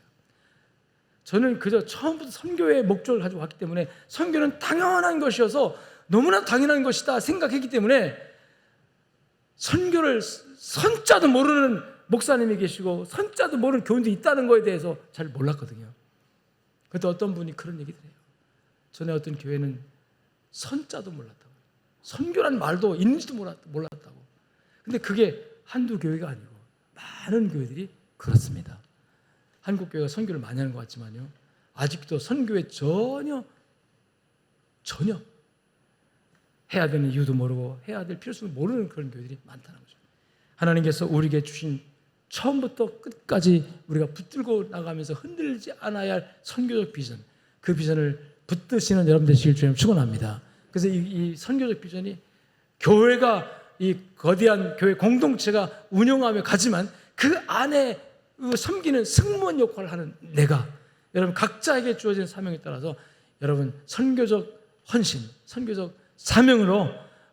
저는 그저 처음부터 선교의 목적을 가지고 왔기 때문에 선교는 당연한 것이어서 너무나 당연한 것이다 생각했기 때문에, 선교를 선자도 모르는 목사님이 계시고 선자도 모르는 교인들이 있다는 거에 대해서 잘 몰랐거든요. 그때 어떤 분이 그런 얘기를 해요. 전에 어떤 교회는 선자도 몰랐다고, 선교란 말도 있는지도 몰랐다고. 근데 그게 한두 교회가 아니고 많은 교회들이 그렇습니다. 한국 교회가 선교를 많이 하는 것 같지만요, 아직도 선교에 전혀 해야 되는 이유도 모르고 해야 될 필요성을 모르는 그런 교회들이 많다는 거죠. 하나님께서 우리에게 주신 처음부터 끝까지 우리가 붙들고 나가면서 흔들리지 않아야 할 선교적 비전, 그 비전을 붙드시는 여러분 되시길 주님 축원합니다. 그래서 이 선교적 비전이 교회가, 이 거대한 교회 공동체가 운영하며 가지만 그 안에 섬기는 승무원 역할을 하는 내가, 여러분 각자에게 주어진 사명에 따라서 여러분 선교적 헌신, 선교적 사명으로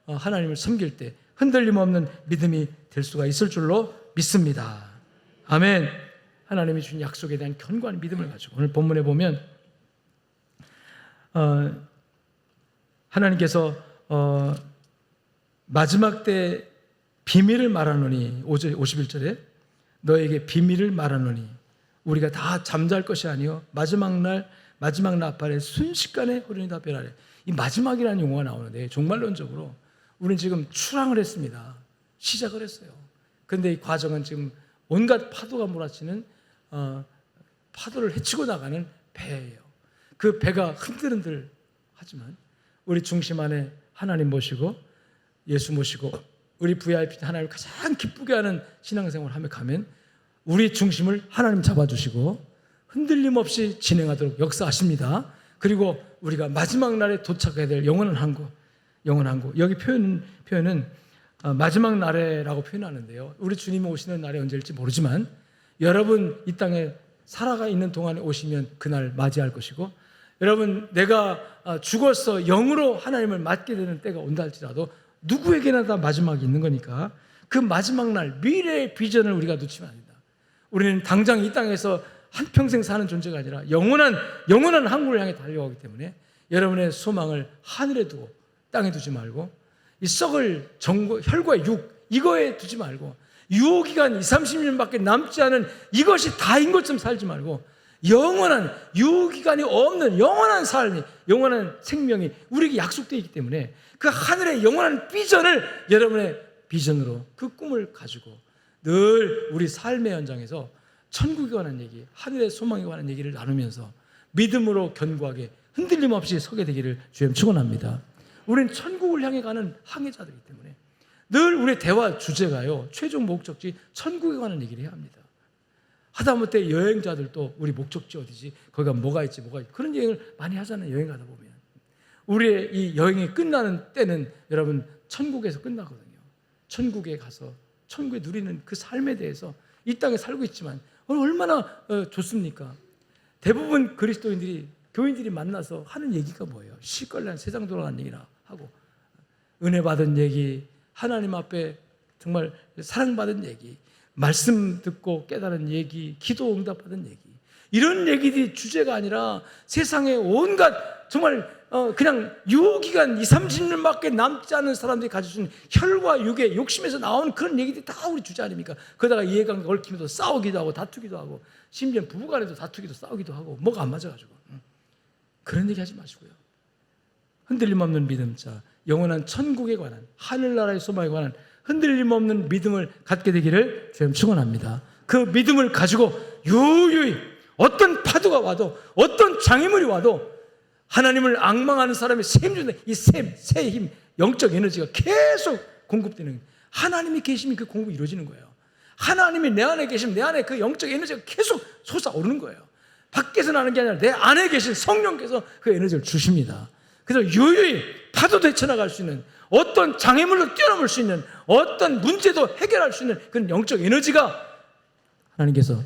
하나님을 섬길 때 흔들림 없는 믿음이 될 수가 있을 줄로 믿습니다. 아멘. 하나님이 주신 약속에 대한 견고한 믿음을 가지고, 오늘 본문에 보면 하나님께서 마지막 때 비밀을 말하노니, 51절에 너에게 비밀을 말하노니, 우리가 다 잠잘 것이 아니요 마지막 나팔에 순식간에 호련히 다 멸하래. 이 마지막이라는 용어가 나오는데 종말론적으로 우리는 지금 출항을 했습니다. 시작을 했어요. 그런데 이 과정은 지금 온갖 파도가 몰아치는 파도를 헤치고 나가는 배예요. 그 배가 흔들흔들 하지만 우리 중심 안에 하나님 모시고 예수 모시고 우리 VIP 하나님을 가장 기쁘게 하는 신앙생활을 하며 가면 우리 중심을 하나님 잡아주시고 흔들림 없이 진행하도록 역사하십니다. 그리고 우리가 마지막 날에 도착해야 될 영원한 항구, 영원한 항구. 여기 표현은 마지막 날에라고 표현하는데요. 우리 주님이 오시는 날이 언제일지 모르지만 여러분 이 땅에 살아가 있는 동안에 오시면 그날 맞이할 것이고, 여러분 내가 죽어서 영으로 하나님을 맞게 되는 때가 온다 할지라도 누구에게나 다 마지막이 있는 거니까 그 마지막 날 미래의 비전을 우리가 놓치면 안 된다. 우리는 당장 이 땅에서 한평생 사는 존재가 아니라 영원한 항구를 향해 달려가기 때문에 여러분의 소망을 하늘에 두고 땅에 두지 말고 이 썩을 혈과 육 이거에 두지 말고 유효기간 20-30년밖에 남지 않은 이것이 다인 것처럼 살지 말고 영원한 유효기간이 없는 영원한 삶이, 영원한 생명이 우리에게 약속되어 있기 때문에 그 하늘의 영원한 비전을 여러분의 비전으로 그 꿈을 가지고 늘 우리 삶의 현장에서 천국에 관한 얘기, 하늘의 소망에 관한 얘기를 나누면서 믿음으로 견고하게 흔들림 없이 서게 되기를 주님 축원합니다. 우리는 천국을 향해 가는 항해자들이기 때문에 늘 우리의 대화 주제가요, 최종 목적지 천국에 관한 얘기를 해야 합니다. 하다못해 여행자들도 우리 목적지 어디지? 거기가 뭐가 있지? 그런 여행을 많이 하잖아요. 여행 가다 보면 우리의 이 여행이 끝나는 때는 여러분 천국에서 끝나거든요. 천국에 가서 천국에 누리는 그 삶에 대해서 이 땅에 살고 있지만 얼마나 좋습니까? 대부분 그리스도인들이, 교인들이 만나서 하는 얘기가 뭐예요? 시끌란 세상 돌아가는 얘기나 하고, 은혜 받은 얘기, 하나님 앞에 정말 사랑받은 얘기, 말씀 듣고 깨달은 얘기, 기도 응답받은 얘기, 이런 얘기들이 주제가 아니라 세상에 온갖 정말 그냥 유효기간 20-30년밖에 남지 않은 사람들이 가지고 있는 혈과 육의 욕심에서 나온 그런 얘기들이 다 우리 주제 아닙니까? 그러다가 이해관계 얽히면서 싸우기도 하고 다투기도 하고, 심지어 부부간에도 다투기도 싸우기도 하고, 뭐가 안 맞아가지고. 그런 얘기 하지 마시고요. 흔들림 없는 믿음자, 영원한 천국에 관한, 하늘나라의 소망에 관한 흔들림 없는 믿음을 갖게 되기를 주님 축원합니다. 그 믿음을 가지고 유유히 어떤 파도가 와도, 어떤 장애물이 와도 하나님을 앙망하는 사람의 샘주는 이 새 힘, 영적 에너지가 계속 공급되는, 하나님이 계시면 그 공급이 이루어지는 거예요. 하나님이 내 안에 계시면 내 안에 그 영적 에너지가 계속 솟아오르는 거예요. 밖에서 나는 게 아니라 내 안에 계신 성령께서 그 에너지를 주십니다. 그래서 유유히 파도도 헤쳐나갈 수 있는, 어떤 장애물로 뛰어넘을 수 있는, 어떤 문제도 해결할 수 있는 그런 영적 에너지가 하나님께서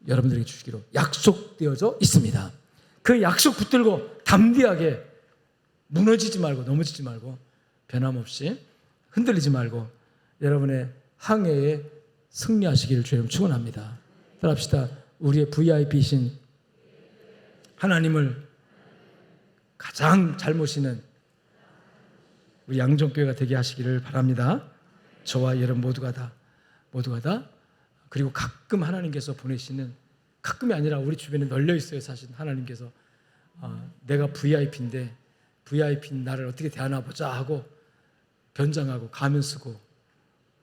여러분들에게 주시기로 약속되어져 있습니다. 그 약속 붙들고 담대하게 무너지지 말고 넘어지지 말고 변함없이 흔들리지 말고 여러분의 항해에 승리하시기를 주님 축원합니다. 따라합시다. 우리의 VIP이신 하나님을 가장 잘 모시는 우리 양정교회가 되게 하시기를 바랍니다. 저와 여러분 모두가 다 그리고 가끔 하나님께서 보내시는, 가끔이 아니라 우리 주변에 널려 있어요. 사실 하나님께서 내가 VIP인데 VIP인 나를 어떻게 대하나 보자 하고 변장하고 가면 쓰고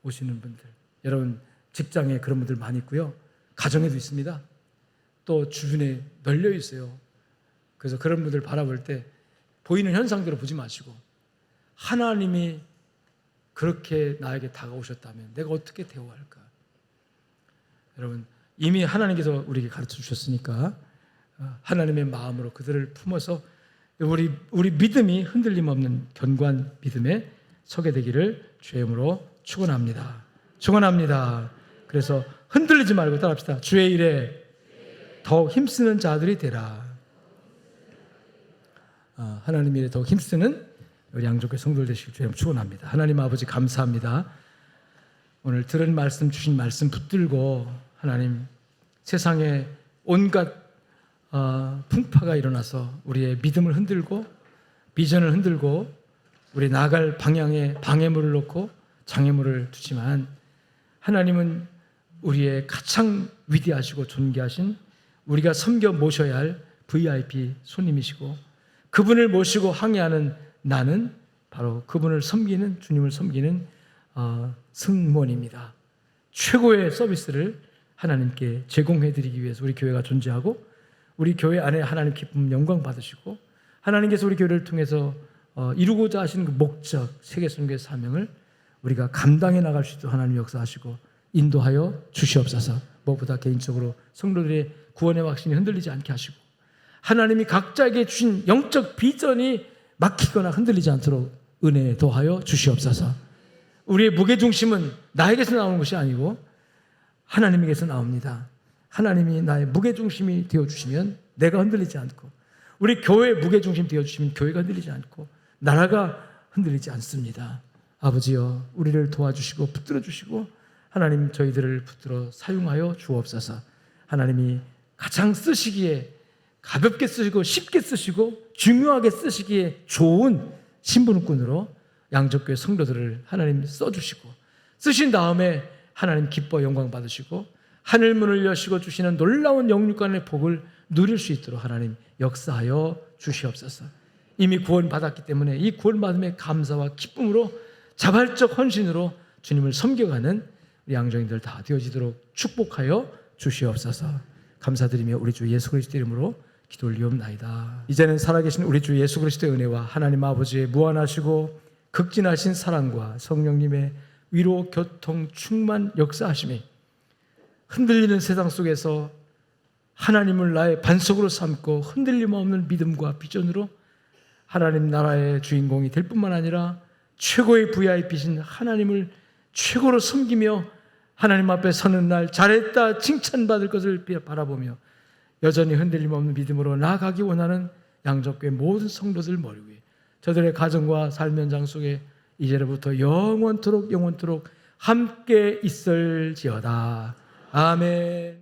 오시는 분들, 여러분 직장에 그런 분들 많이 있고요. 가정에도 있습니다. 또 주변에 널려 있어요. 그래서 그런 분들 바라볼 때 보이는 현상대로 보지 마시고 하나님이 그렇게 나에게 다가오셨다면 내가 어떻게 대우할까? 여러분 이미 하나님께서 우리에게 가르쳐 주셨으니까 하나님의 마음으로 그들을 품어서 우리 믿음이 흔들림 없는 견고한 믿음에 서게 되기를 주의 이름으로 축원합니다. 축원합니다. 그래서 흔들리지 말고 따라합시다. 주의 일에 더욱 힘쓰는 자들이 되라. 하나님 일에 더욱 힘쓰는 우리 양족의 성도들 되시길 주님 축원합니다. 하나님 아버지 감사합니다. 오늘 들은 말씀, 주신 말씀 붙들고 하나님 세상에 온갖 풍파가 일어나서 우리의 믿음을 흔들고 비전을 흔들고 우리 나아갈 방향에 방해물을 놓고 장애물을 두지만 하나님은 우리의 가장 위대하시고 존귀하신 우리가 섬겨 모셔야 할 VIP 손님이시고 그분을 모시고 항해하는 나는 바로 그분을 섬기는, 주님을 섬기는 승무원입니다. 최고의 서비스를 하나님께 제공해드리기 위해서 우리 교회가 존재하고 우리 교회 안에 하나님 기쁨 영광 받으시고 하나님께서 우리 교회를 통해서 이루고자 하시는 그 목적, 세계선교의 사명을 우리가 감당해 나갈 수 있도록 하나님 역사하시고 인도하여 주시옵소서. 무엇보다 개인적으로 성도들의 구원의 확신이 흔들리지 않게 하시고 하나님이 각자에게 주신 영적 비전이 막히거나 흔들리지 않도록 은혜 도하여 주시옵소서. 우리의 무게중심은 나에게서 나오는 것이 아니고 하나님에게서 나옵니다. 하나님이 나의 무게중심이 되어주시면 내가 흔들리지 않고, 우리 교회의 무게중심 되어주시면 교회가 흔들리지 않고 나라가 흔들리지 않습니다. 아버지여, 우리를 도와주시고 붙들어 주시고 하나님 저희들을 붙들어 사용하여 주옵소서. 하나님이 가장 쓰시기에 가볍게 쓰시고 쉽게 쓰시고 중요하게 쓰시기에 좋은 신분꾼으로 양적교회 성도들을 하나님 써주시고, 쓰신 다음에 하나님 기뻐 영광 받으시고 하늘 문을 여시고 주시는 놀라운 영육간의 복을 누릴 수 있도록 하나님 역사하여 주시옵소서. 이미 구원받았기 때문에 이 구원받음의 감사와 기쁨으로 자발적 헌신으로 주님을 섬겨가는 우리 양정인들 다 되어지도록 축복하여 주시옵소서. 감사드리며 우리 주 예수 그리스도 이름으로 기도 올리옵나이다. 이제는 살아계신 우리 주 예수 그리스도의 은혜와 하나님 아버지의 무한하시고 극진하신 사랑과 성령님의 위로 교통 충만 역사하심이 흔들리는 세상 속에서 하나님을 나의 반석으로 삼고 흔들림 없는 믿음과 비전으로 하나님 나라의 주인공이 될 뿐만 아니라 최고의 VIP신 하나님을 최고로 섬기며 하나님 앞에 서는 날 잘했다 칭찬받을 것을 바라보며 여전히 흔들림 없는 믿음으로 나아가기 원하는 양적교회 모든 성도들 머리 위에 저들의 가정과 삶 현장 속에 이제로부터 영원토록 함께 있을지어다. 아멘.